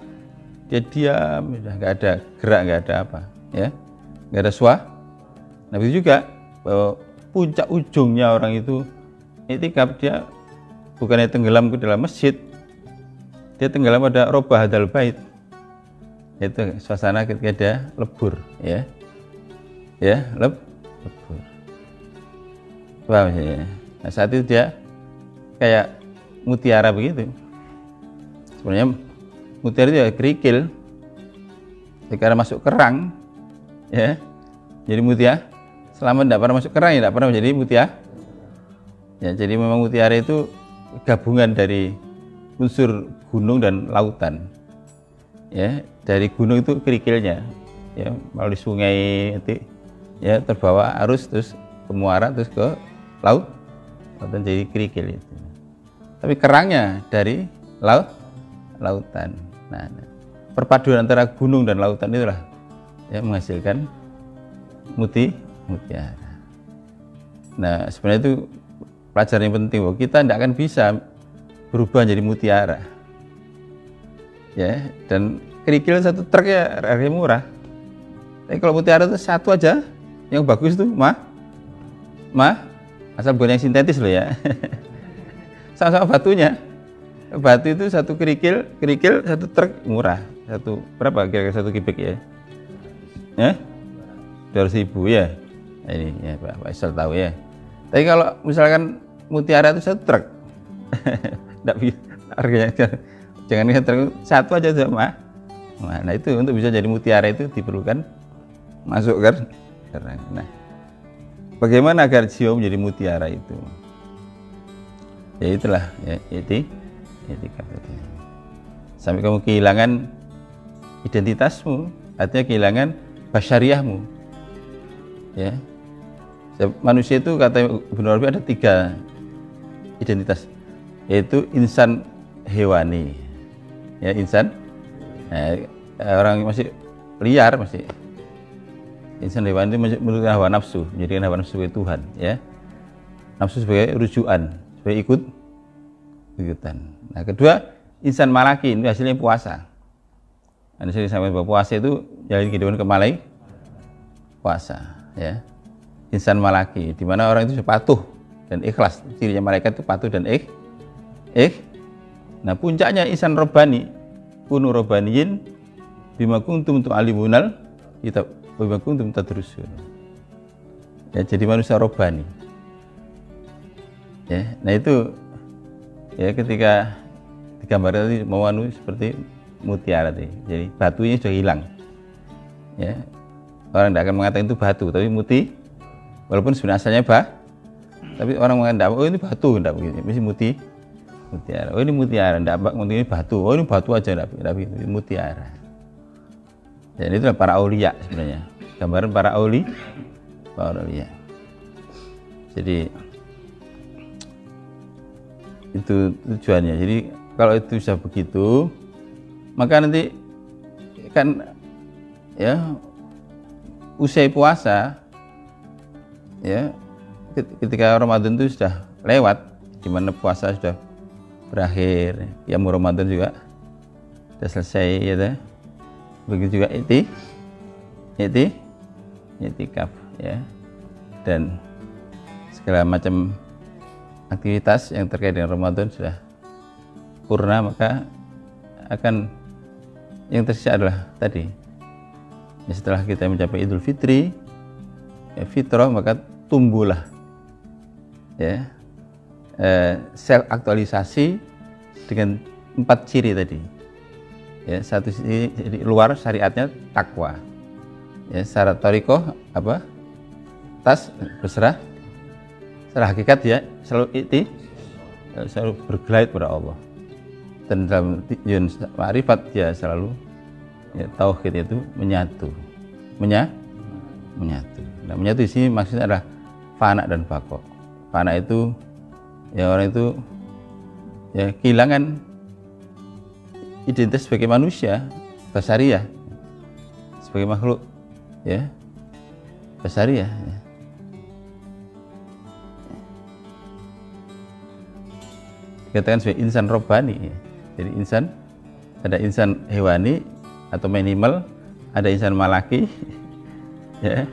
dia diam, nggak ada gerak, nggak ada apa, ya, nggak ada suara. Nah begitu juga bahwa puncak ujungnya orang itu iktikaf, dia bukannya tenggelam ke dalam masjid, dia tenggelam pada robah hadal bait, itu suasana ketika dia lebur, ya, lebur. Paham ya? Nah, saat itu dia kayak mutiara begitu. Sebenarnya mutiara itu ya kerikil, sekarang masuk kerang, ya, jadi mutiara. Selama tidak pernah masuk kerang, ya tidak pernah menjadi mutiara. Ya, jadi memang mutiara itu gabungan dari unsur gunung dan lautan. Ya, dari gunung itu kerikilnya, ya, melalui sungai itu, ya, terbawa arus terus ke muara terus ke laut, lautan jadi kerikil itu. Tapi kerangnya dari lautan. Nah, perpaduan antara gunung dan lautan itulah ya menghasilkan mutiara. Nah, sebenarnya itu pelajaran yang penting bahwa kita tidak akan bisa berubah menjadi mutiara. Ya, dan kerikil satu truk ya harganya murah. Tapi kalau mutiara itu satu aja yang bagus tuh, asal bukan yang sintetis loh ya. Sama-sama batunya. Batu itu satu kerikil satu truk murah. Satu berapa kira-kira satu kubik ya? 200.000 ya. Nah, ini ya Pak Isal tahu ya. Tapi kalau misalkan mutiara itu satu truk, tidak bisa harganya. Jangan truk satu aja sama. Nah itu untuk bisa jadi mutiara itu diperlukan masukkan. Nah, bagaimana agar jiwa menjadi mutiara itu? Ya itulah ya etika. Sampai kamu kehilangan identitasmu, artinya kehilangan basyariahmu. Ya, manusia itu kata Ibnu Arabi ada 3 identitas, yaitu insan hewani, ya insan, orang masih liar, masih insan hewani itu menurut hawa nafsu, menjadikan hawa nafsu sebagai Tuhan, ya, nafsu sebagai rujukan, sebagai ikutan. Nah kedua insan malaki, ini hasilnya puasa. Anda sering sampai bahwa puasa itu jalani kehidupan kemalai puasa. Ya, insan malaki, di mana orang itu patuh dan ikhlas. Cirinya malaikat itu patuh dan Nah puncaknya insan robbani, kunu robbaniyin bima kuntum tu'alimunal kitab bima kuntum tadrusun. Ya, jadi manusia robbani. Ya, nah itu ya ketika digambarkan tadi mewanu seperti mutiara tadi. Jadi batunya sudah hilang. Ya. Orang tidak akan mengatakan itu batu, tapi walaupun sebenarnya asalnya tapi orang mengatakan oh ini batu, tidak begitu, mesti mutiara. Oh ini mutiara, tidak ini batu. Oh ini batu aja, tidak begitu, mutiara. Dan itulah para aulia sebenarnya, gambaran para aulia. Jadi itu tujuannya. Jadi kalau itu bisa begitu, maka nanti kan ya usai puasa, ya ketika Ramadan itu sudah lewat, di mana puasa sudah berakhir, ya Ramadan juga sudah selesai, ya. Begitu juga itikaf, ya, dan segala macam aktivitas yang terkait dengan Ramadan sudah purna, maka akan yang tersisa adalah tadi. Ya, setelah kita mencapai Idul Fitri, ya, fitrah, maka tumbuhlah ya self aktualisasi dengan 4 ciri tadi. Ya, satu ciri di luar syariatnya takwa. Ya, syarat thariqah apa? Berserah. Secara hakikat ya selalu bergelait pada Allah. Dan dalam tujuan ma'rifat dia selalu ya, tauhid itu menyatu. Nah, menyatu di sini maksudnya adalah fana dan baqo. Fana itu ya orang itu ya kehilangan identitas sebagai manusia, basariyah, sebagai makhluk ya, basariyah ya. Dikatakan sebagai insan robbani ya. Jadi insan, ada insan hewani atau minimal, ada insan malaki ya,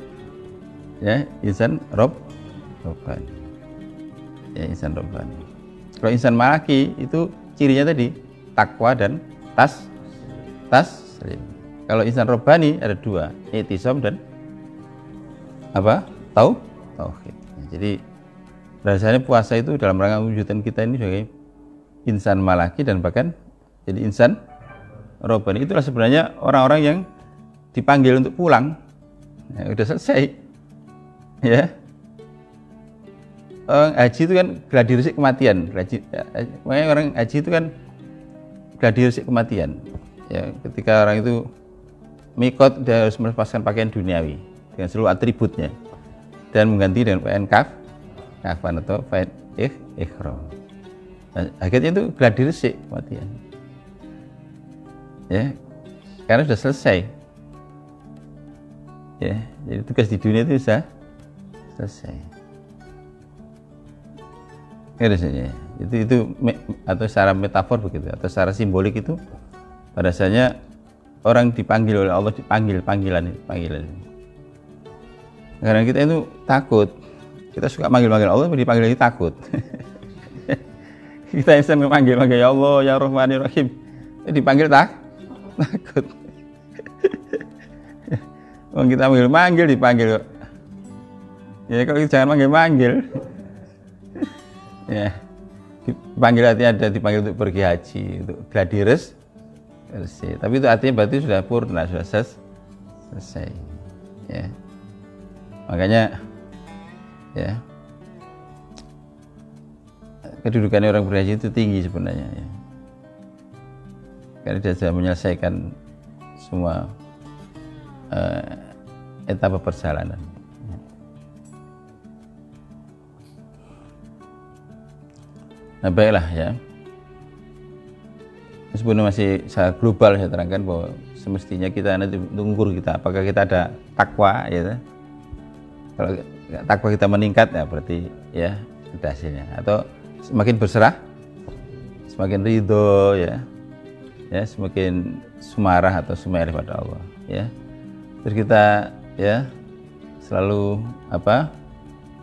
ya insan robbani ya, insan robbani. Kalau insan malaki itu cirinya tadi takwa dan taslim. Kalau insan robbani ada dua, i'tisam dan apa? Tauhid. Jadi rasanya puasa itu dalam rangka mewujudkan kita ini sebagai insan malaki dan bahkan jadi insan robbani. Itulah sebenarnya orang-orang yang dipanggil untuk pulang. Ya, udah selesai. Ya. Orang haji itu kan gladi resik kematian. Makanya orang haji itu kan gladi resik kematian. Ya, ketika orang itu mikot, dia harus melepaskan pakaian duniawi dengan seluruh atributnya dan mengganti dengan pakaian kafan atau pakaian ihram. Nah, akhirnya itu gladi resik kematian. Ya, karena sudah selesai. Ya, jadi tugas di dunia itu bisa selesai. Itu atau secara metafor begitu, atau secara simbolik itu pada dasarnya orang dipanggil oleh Allah, dipanggil panggilan. Karena kita itu takut, kita suka manggil Allah, dipanggil lagi takut. Kita insan memanggil ya Allah, ya Rahman, ya Rahim, dipanggil takut. Kita manggil dipanggil. Ya kalau jangan manggil. Ya, dipanggil artinya ada dipanggil untuk pergi haji, untuk gladi resik. Tapi itu artinya berarti sudah purna, sudah selesai. Ya. Makanya ya kedudukan orang berhaji itu tinggi sebenarnya ya. Karena dia sudah menyelesaikan semua etapa perjalanan. Nah baiklah ya, meskipun masih sangat global saya terangkan bahwa semestinya kita nanti mengukur kita apakah kita ada takwa ya. Kalau takwa kita meningkat ya berarti ya ada hasilnya, atau semakin berserah, semakin ridho ya, semakin sumarah atau sumairah pada Allah ya. Terus kita ya selalu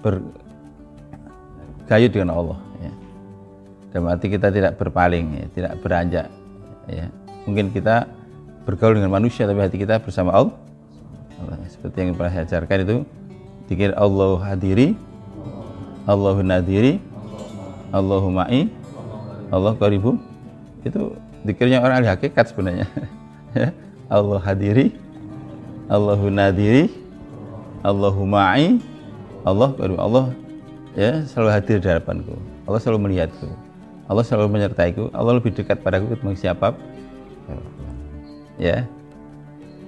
bergayut dengan Allah ya. Dalam arti kita tidak berpaling ya, tidak beranjak ya. Mungkin kita bergaul dengan manusia tapi hati kita bersama Allah. Seperti yang pernah saya ajarkan itu, zikir Allahu hadiri, Allahu nadiri, Allahu ma'i, Allah qaribun. Itu zikirnya orang ahli hakikat sebenarnya. Allah hadiri, Allahu nadiri, Allahu ma'i, Allah qaribun. Allah ya selalu hadir di hadapanku. Allah selalu melihatku. Allah selalu menyertaiku. Allah lebih dekat padaku ketimbang siapa. Ya.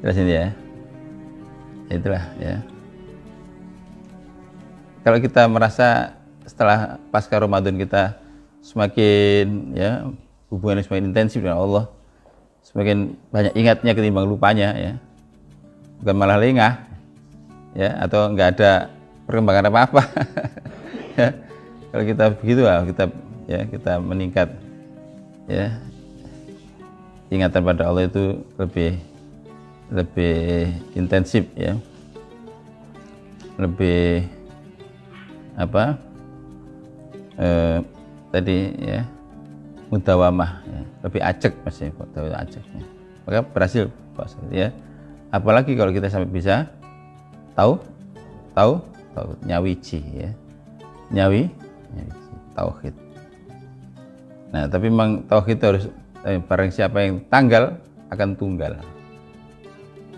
Jelas ini ya. Itulah ya. Kalau kita merasa setelah pasca Ramadan kita semakin ya hubungannya semakin intensif dengan Allah, semakin banyak ingatnya ketimbang lupanya ya, bukan malah lengah ya, atau enggak ada perkembangan apa-apa. Ya, kalau kita begitu kita meningkat ya, ingatan pada Allah itu lebih intensif ya, lebih tadi ya mudawamah ya, lebih acek maksudnya, aceknya, maka berhasil puasa ya. Apalagi kalau kita sampai bisa tahu nyawiji ya, nyawiji tauhid. Nah tapi memang tauhid harus barang siapa yang tanggal akan tunggal,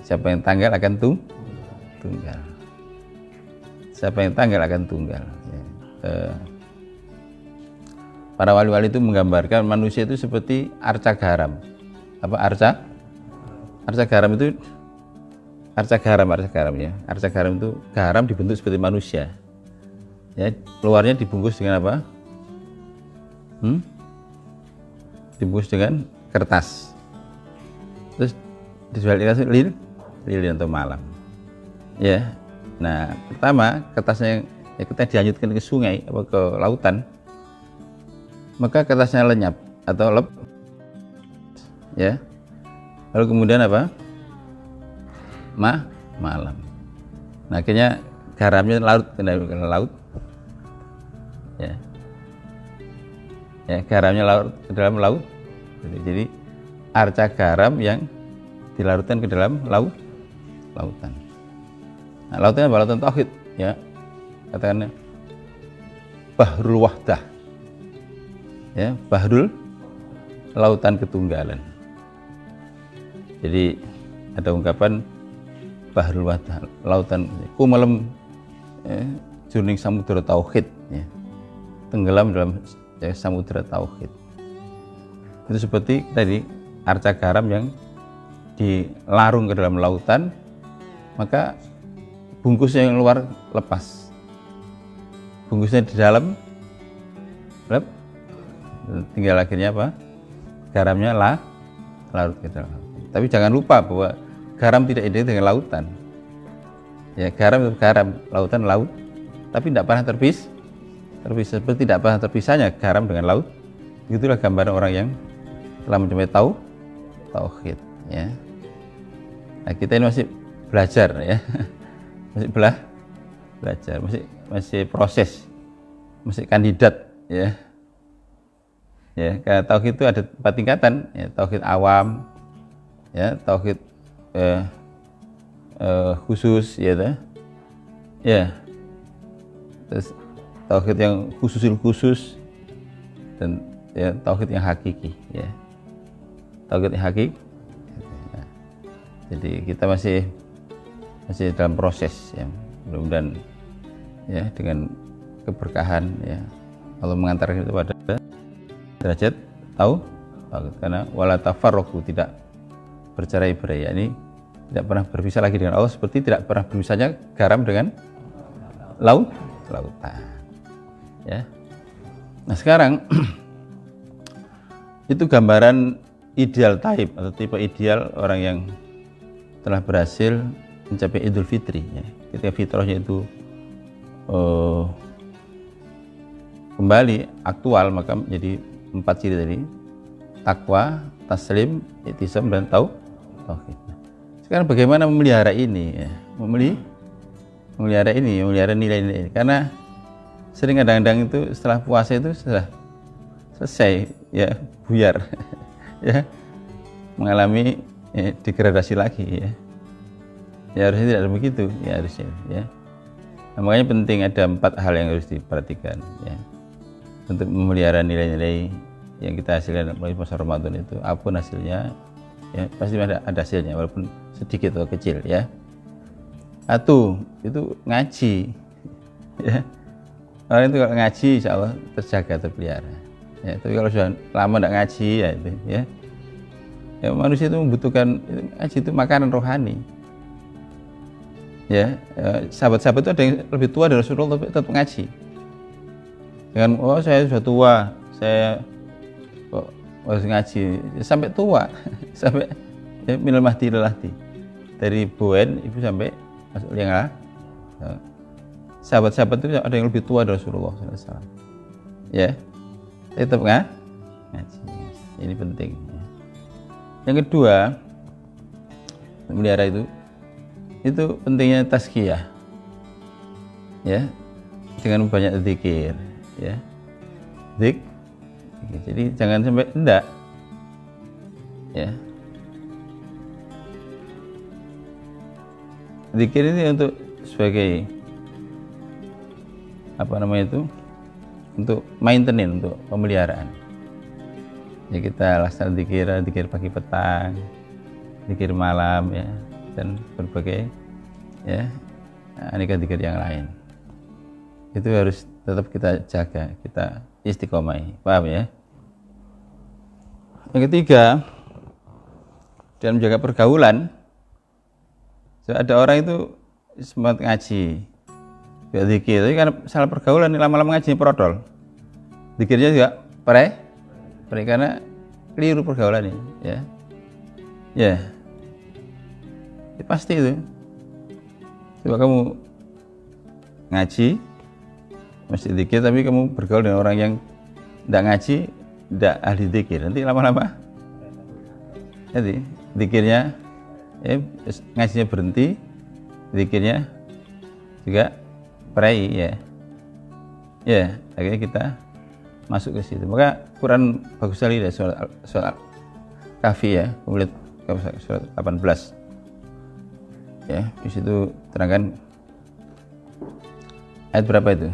siapa yang tanggal akan tunggal, siapa yang tanggal akan tunggal ya. Para wali-wali itu menggambarkan manusia itu seperti arca garam. Apa arca garam itu arca garam ya. Arca garam itu garam dibentuk seperti manusia. Ya, luarnya dibungkus dengan apa? Dibungkus dengan kertas. Terus visualisasi lilin atau malam. Ya. Nah, pertama kertasnya kita dihanyutkan ke sungai atau ke lautan, maka kertasnya lenyap atau ya. Lalu kemudian apa? Malam. Nah, akhirnya garamnya larut ke laut. Ya. Ya, garamnya larut ke dalam laut. Jadi arca garam yang dilarutkan ke dalam lautan. Nah, lautan apa? Lautan tauhid, ya. Katakan Bahrul Wahdah. Ya, Bahrul, lautan ketunggalan. Jadi ada ungkapan Bahrul Wahdah, lautan kumalem jroning samudra tauhid, ya. Tenggelam dalam samudra tauhid. Itu seperti tadi arca garam yang dilarung ke dalam lautan, maka bungkusnya yang luar lepas, bungkusnya di dalam tinggal akhirnya apa? Garamnya larut ke dalam lautan. Tapi jangan lupa bahwa garam tidak identik dengan lautan. Ya, garam itu garam, lautan laut, tapi tidak pernah terpisah. Seperti tidak pernah terpisahnya garam dengan laut. Itulah gambaran orang yang telah mencapai tauhid, ya. Nah, kita ini masih belajar, ya. Masih belajar, masih proses, masih kandidat, ya. Ya, karena tauhid itu ada 4 tingkatan, ya. Tauhid awam, ya, tauhid khusus, ya, ya. Terus tauhid yang khusus dan ya tauhid yang hakiki, ya. Tauhid yang hakiki. Ya. Jadi kita masih dalam proses, ya. Mudah-mudahan ya dengan keberkahan, ya, Allah mengantarkan kita pada derajat karena wala tafarraqu, tidak bercerai-berai, ini tidak pernah berpisah lagi dengan Allah, seperti tidak pernah berpisahnya garam dengan lautan, ya. Nah, sekarang itu gambaran ideal taib atau tipe ideal orang yang telah berhasil mencapai Idul Fitri, ya. Ketika fitrahnya itu kembali aktual, maka menjadi 4 ciri tadi: takwa, taslim, ihtisam, dan tauhid. Sekarang bagaimana memelihara ini, ya? Memelihara nilai-nilai ini, karena sering kadang-kadang itu setelah puasa itu sudah selesai, ya, buyar, ya, mengalami degradasi lagi, ya. Ya, harusnya tidak begitu, ya, harusnya, ya. Nah, makanya penting ada 4 hal yang harus diperhatikan, ya, untuk memelihara nilai-nilai yang kita hasilkan melalui puasa Ramadan itu. Apapun hasilnya, ya, pasti ada hasilnya walaupun sedikit atau kecil, ya. Satu, itu ngaji, ya. Orang itu kalau ngaji insya Allah terjaga, terpelihara, ya. Tapi kalau sudah lama tidak ngaji, ya itu, ya. Ya, manusia itu membutuhkan ngaji, itu makanan rohani, ya. Sahabat-sahabat itu ada yang lebih tua dari Rasulullah tapi tetap ngaji. Dengan saya sudah tua, saya kok harus ngaji sampai tua, sampai ya, minal mahdi ilal lahdi, dari buen ibu sampai masuk liang lah. Sahabat-sahabat itu ada yang lebih tua dari Rasulullah SAW, ya, tetap ngaji. Ini penting, ya. Yang kedua, memelihara itu pentingnya tazkiyah, ya, dengan banyak zikir, ya, jadi jangan sampai enggak, ya. Zikir ini untuk sebagai apa namanya itu, untuk maintenance, untuk pemeliharaan. Ya, kita laksanakan zikir pagi petang, zikir malam, ya, dan berbagai, ya, aneka zikir yang lain. Itu harus tetap kita jaga, kita istiqomah, paham, ya. Yang ketiga, dalam menjaga pergaulan, so, ada orang itu semangat ngaji, ya, zikir, tapi karena salah pergaulan, lama-lama ngajinya perodol, zikirnya juga karena keliru pergaulan ini, ya. Ya, ya pasti itu. Coba kamu ngaji, mesti zikir, tapi kamu bergaul dengan orang yang tidak ngaji, tidak ahli zikir, nanti lama-lama nanti zikirnya ngajinya berhenti, zikirnya juga perai, ya akhirnya kita masuk ke situ. Maka Quran bagus sekali dari surat Kahfi ya, kemudian surat 18 ya, di situ terangkan ayat berapa itu?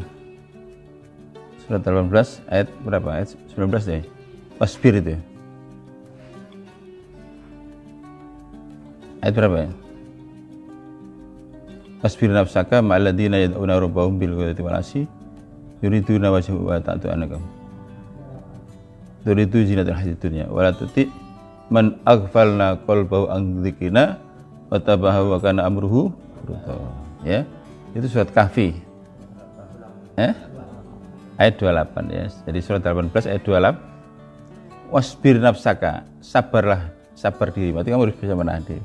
Surat 18 ayat berapa? Ayat 19 deh. Wasbir itu. Ayat berapa ya? Wasbir nafsaka ma'alladina yad'una rabbahum bil ghadati wal asyi yuriduna wajhahu wa ta'tu anakam. Turidu zinatul hayatid dunya wa la tuti man aghfalna qalbahu an dzikrina wa tabahu wa kana amruhu furta. Ya. Itu surat Kahfi. Ayat 28 ya. Jadi surat 18 ayat 28. Wasbir nafsaka, sabarlah, sabar diri. Berarti kamu harus bisa menahan diri.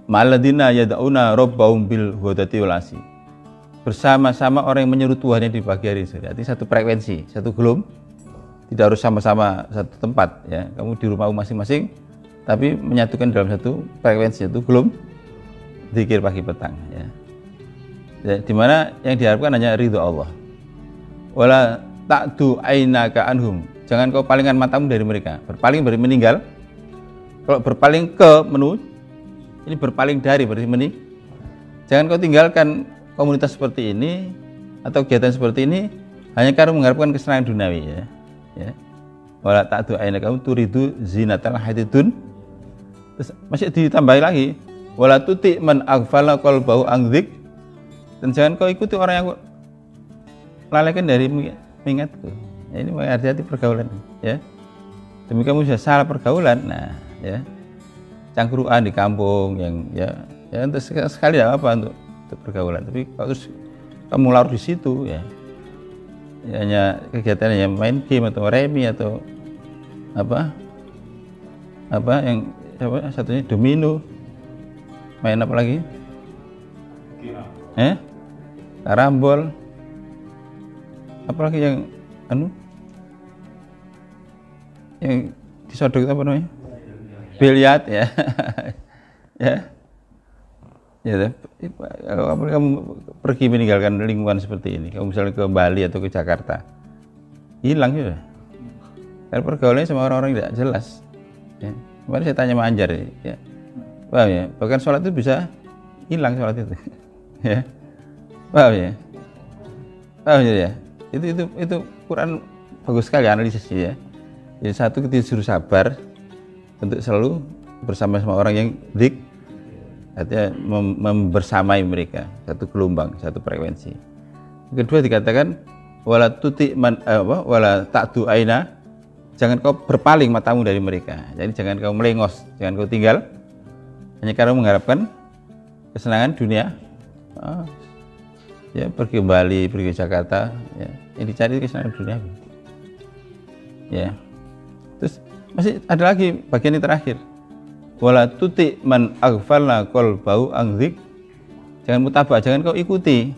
Ma'alladina yad'una rabbahum bil ghadati wal asyi. Bersama-sama orang yang menyeru Tuhannya di pagi hari. Berarti satu frekuensi, satu gelombang. Tidak harus sama-sama satu tempat ya. Kamu di rumah masing-masing tapi menyatukan dalam satu frekuensi, satu gelombang zikir pagi petang ya. Di mana yang diharapkan hanya ridho Allah. Wala ta'du ainaka anhum. Jangan kau palingkan matamu dari mereka. Berpaling berarti meninggal. Kalau berpaling ke menuju, ini berpaling dari berarti meninggal. Jangan kau tinggalkan komunitas seperti ini atau kegiatan seperti ini hanya karena mengharapkan kesenangan duniawi ya. Wala ta'du ainaka turidu zinatal hayatid. Terus masih ditambahi lagi, wala tuti man aghfala qalbahu an dzikr. Dan jangan kau ikuti orang yang lalaikan dari mengingatku. Ya, ini hati-hati pergaulan ya. Demi kamu sudah salah pergaulan, nah ya. Cangkruan di kampung yang ya untuk sekali tidak apa untuk pergaulan, tapi kalau terus kamu larut di situ ya. Ya, hanya kegiatan yang main game atau remi atau apa yang satunya domino, main apa lagi? Karambol, apalagi yang yang disodok itu apa namanya? Biliar ya. Kalau kamu pergi meninggalkan lingkungan seperti ini, kamu misalnya ke Bali atau ke Jakarta, hilang sudah. Karena pergaulannya sama orang-orang tidak jelas. Ya. Kemarin saya tanya sama Anjar, ya. Paham ya? Bahkan sholat itu bisa hilang sholat itu. Ya. Paham ya? Paham ya? Itu Quran bagus sekali analisisnya ya. Jadi satu, kita disuruh sabar untuk selalu bersama-sama orang yang dzikir. Artinya membersamai mereka, satu gelombang, satu frekuensi. Kedua dikatakan wala tuti man wala ta'du aina, jangan kau berpaling matamu dari mereka. Jadi jangan kau melengos, jangan kau tinggal hanya karena mengharapkan kesenangan dunia. Ya, pergi ke Bali, pergi ke Jakarta, ya. Yang dicari kesenangan dunia. Ya. Terus masih ada lagi bagian yang terakhir. Wala tuti man aghfalna qalbahu an dzikr. Jangan mutabak, jangan kau ikuti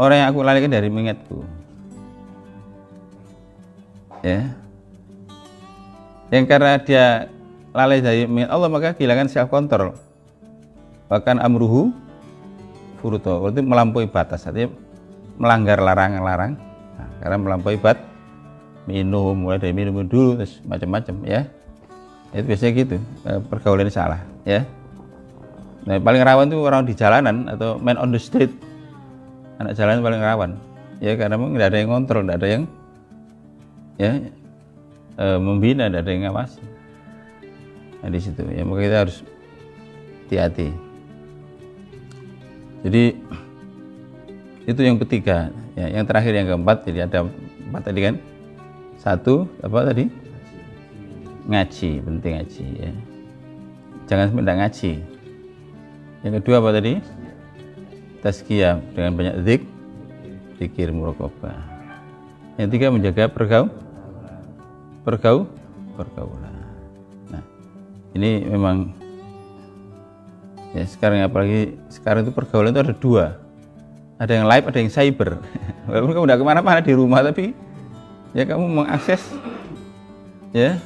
orang yang aku lalaikan dari mengingatku. Ya. Yang karena dia lalai dari mengingat Allah maka kehilangan self control. Bahkan amruhu furuto, berarti melampaui batas, artinya melanggar larangan-larang. Nah, karena melampaui batas, minum, mulai dari minum dulu terus macam-macam ya. Itu biasanya gitu, pergaulan salah ya. Nah, paling rawan itu orang di jalanan atau man on the street, anak jalanan paling rawan ya, karena memang tidak ada yang kontrol, tidak ada yang ya membina, tidak ada yang ngawasi. Nah, di situ ya, maka kita harus hati-hati. Jadi itu yang ketiga ya. Yang terakhir yang keempat, jadi ada 4 tadi kan. 1 apa tadi? Ngaji, penting ngaji ya. Jangan sampai tidak ngaji. Yang kedua apa tadi? Tazkiyah dengan banyak zikir muraqabah. Yang ketiga menjaga pergaulan. Nah, ini memang ya sekarang, apalagi sekarang itu pergaulan itu ada dua, ada yang live, ada yang cyber. Walaupun kamu tidak kemana-mana di rumah, tapi ya kamu mengakses ya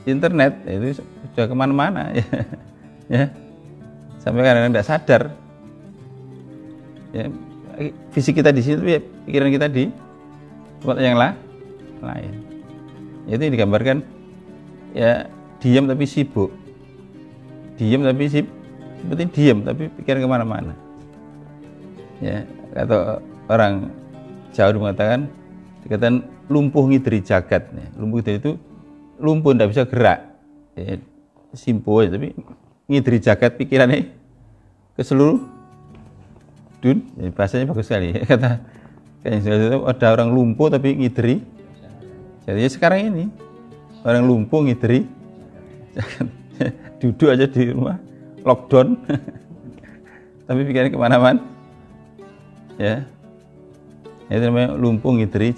internet, itu sudah kemana-mana ya, ya. Sampai kadang-kadang tidak sadar ya, fisik kita di situ ya, pikiran kita di tempat yang lain. Itu yang digambarkan ya, diam tapi sibuk, diam tapi seperti diam tapi pikiran kemana-mana ya. Atau orang Jawa mengatakan, dikatakan lumpuh ngidri jagat ya. Lumpuh itu lumpuh, tidak bisa gerak ya, simpuh ya, tapi ngidri jagat, pikirannya ke seluruh dunia. Ya, bahasanya bagus sekali ya. Kata ada orang lumpuh tapi ngidri. Jadi sekarang ini orang lumpuh ngidri, duduk aja di rumah, lockdown, tapi pikirannya kemana-mana, ya. Itu namanya lumpuh ngidri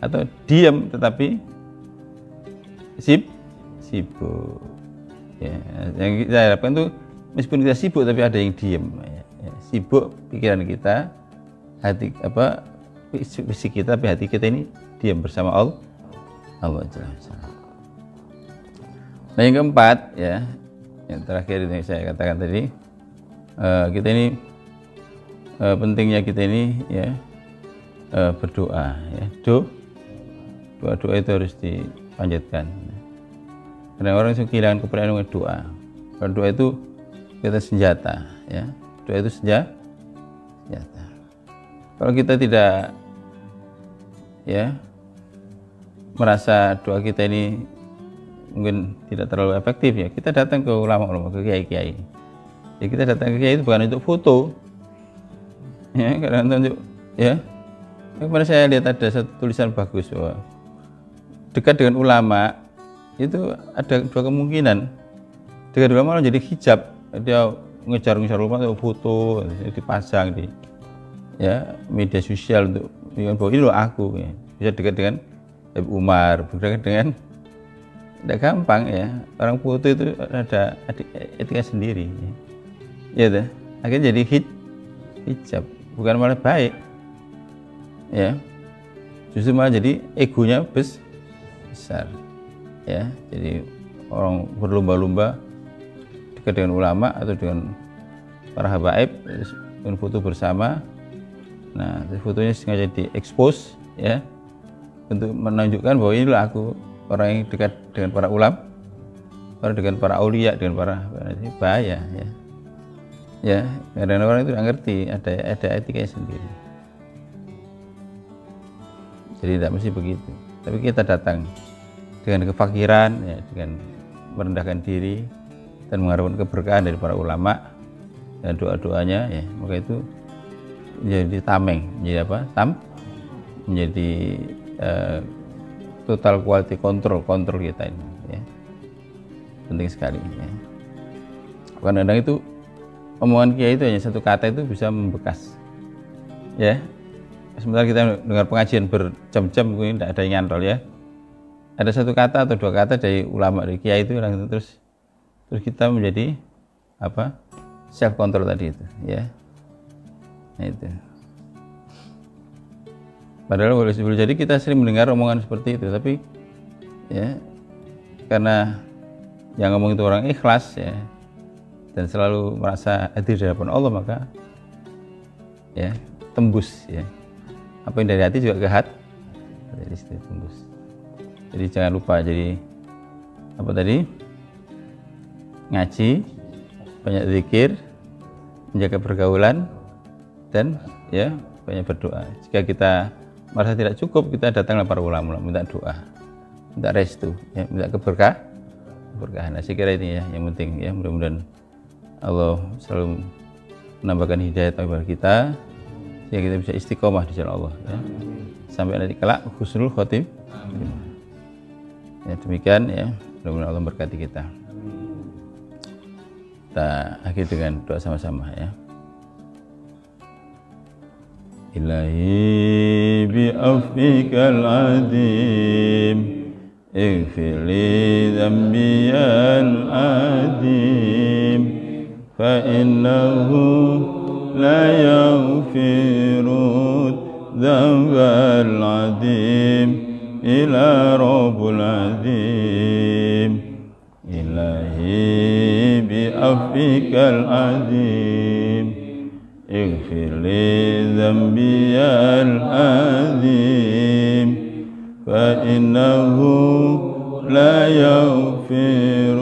atau diam tetapi sibuk. Ya, yang kita harapkan tuh meskipun kita sibuk tapi ada yang diam. Ya, sibuk pikiran kita, hati fisik kita, tapi hati kita ini diam bersama Allah. Nah yang keempat ya, yang terakhir yang saya katakan tadi, kita ini pentingnya kita ini ya berdoa ya. Doa itu harus dipanjatkan. Karena orang yang kehilangan kepercayaan dengan doa. Karena doa itu kita senjata ya. Doa itu senjata. Kalau kita tidak ya merasa doa kita ini mungkin tidak terlalu efektif ya, kita datang ke ulama-ulama, ke kiai-kiai. Ya, kita datang ke kiai itu bukan untuk foto, ya, karena untuk ya. Kemarin saya lihat ada satu tulisan bagus bahwa dekat dengan ulama itu ada dua kemungkinan. Dekat dengan ulama jadi hijab, dia ngejar ulama untuk foto, dipasang di ya media sosial untuk bahwa ini loh aku ya. Bisa dekat dengan Habib Umar, dekat dengan, tidak gampang ya, orang foto itu ada etika sendiri ya, ya akhirnya jadi hijab, bukan malah baik ya, justru malah jadi egonya besar ya. Jadi orang berlomba-lomba dekat dengan ulama atau dengan para habaib, dengan foto bersama. Nah, fotonya sengaja diekspos ya, untuk menunjukkan bahwa inilah aku, orang yang dekat dengan para ulama, orang dengan para aulia, dengan para ini bahaya ya. Ya, karena orang itu tidak ngerti ada etikanya sendiri. Jadi tidak mesti begitu. Tapi kita datang dengan kefakiran ya, dengan merendahkan diri dan mengharapkan keberkahan dari para ulama dan doa-doanya ya, maka itu menjadi tameng, menjadi apa? Menjadi total quality control kita ini ya. Penting sekali ya. Kadang-kadang itu omongan kiai itu hanya satu kata itu bisa membekas ya. Sementara kita dengar pengajian berjam-jam mungkin tidak ada yang nyantol ya. Ada satu kata atau dua kata dari ulama, dari kiai itu terus kita menjadi apa? Self control tadi itu ya. Nah, itu. Padahal boleh jadi kita sering mendengar omongan seperti itu, tapi ya karena yang ngomong itu orang ikhlas ya dan selalu merasa hadir di hadapan Allah, maka ya tembus ya. Apa yang dari hati juga ke hati, dari situ tembus. Jadi jangan lupa, jadi apa tadi? Ngaji, banyak zikir, menjaga pergaulan, dan ya banyak berdoa. Jika kita merasa tidak cukup, kita datanglah para ulama, minta doa, minta restu, ya, minta keberkahan. Nah, saya kira ini ya yang penting ya. Mudah-mudahan Allah selalu menambahkan hidayah kepada kita, sehingga kita bisa istiqomah di jalan Allah ya. Sampai nanti kelak husnul khotim. Ya, demikian ya, mudah-mudahan Allah berkati kita. Kita akhiri dengan doa sama-sama ya. Ilahi bi'afwikal azim اغفر لي ذنبي العظيم فإنه لا يغفر الذنب العظيم إلا رب العظيم إلهي بعفوك العظيم اغفر لي ذنبي العظيم فإنه لا يغفر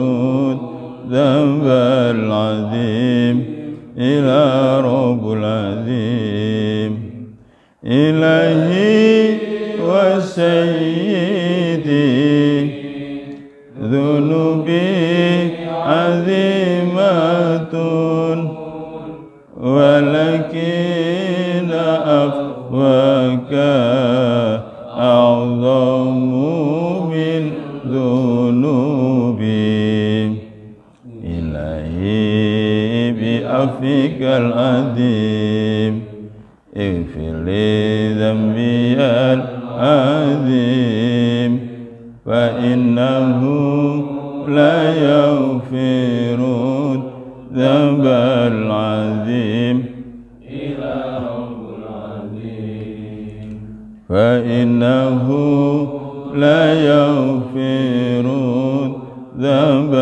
الذنب العظيم إلا رب العظيم إلهي وسيدي ذنوبي عظيمة ولكن عفوك أعظم من ذنوبي إلهي بعفوك العظيم اغفر لي ذنبي العظيم فإنه لا يغفر الذنب العظيم إلا رب العظيم فإنه لا يغفر الذنب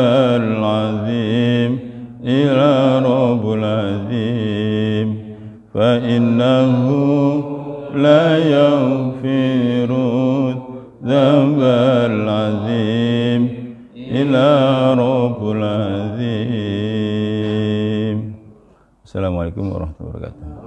العظيم إلا رب العظيم فإنه لا يغفر الذنب العظيم إلا رب العظيم. Assalamualaikum warahmatullahi wabarakatuh.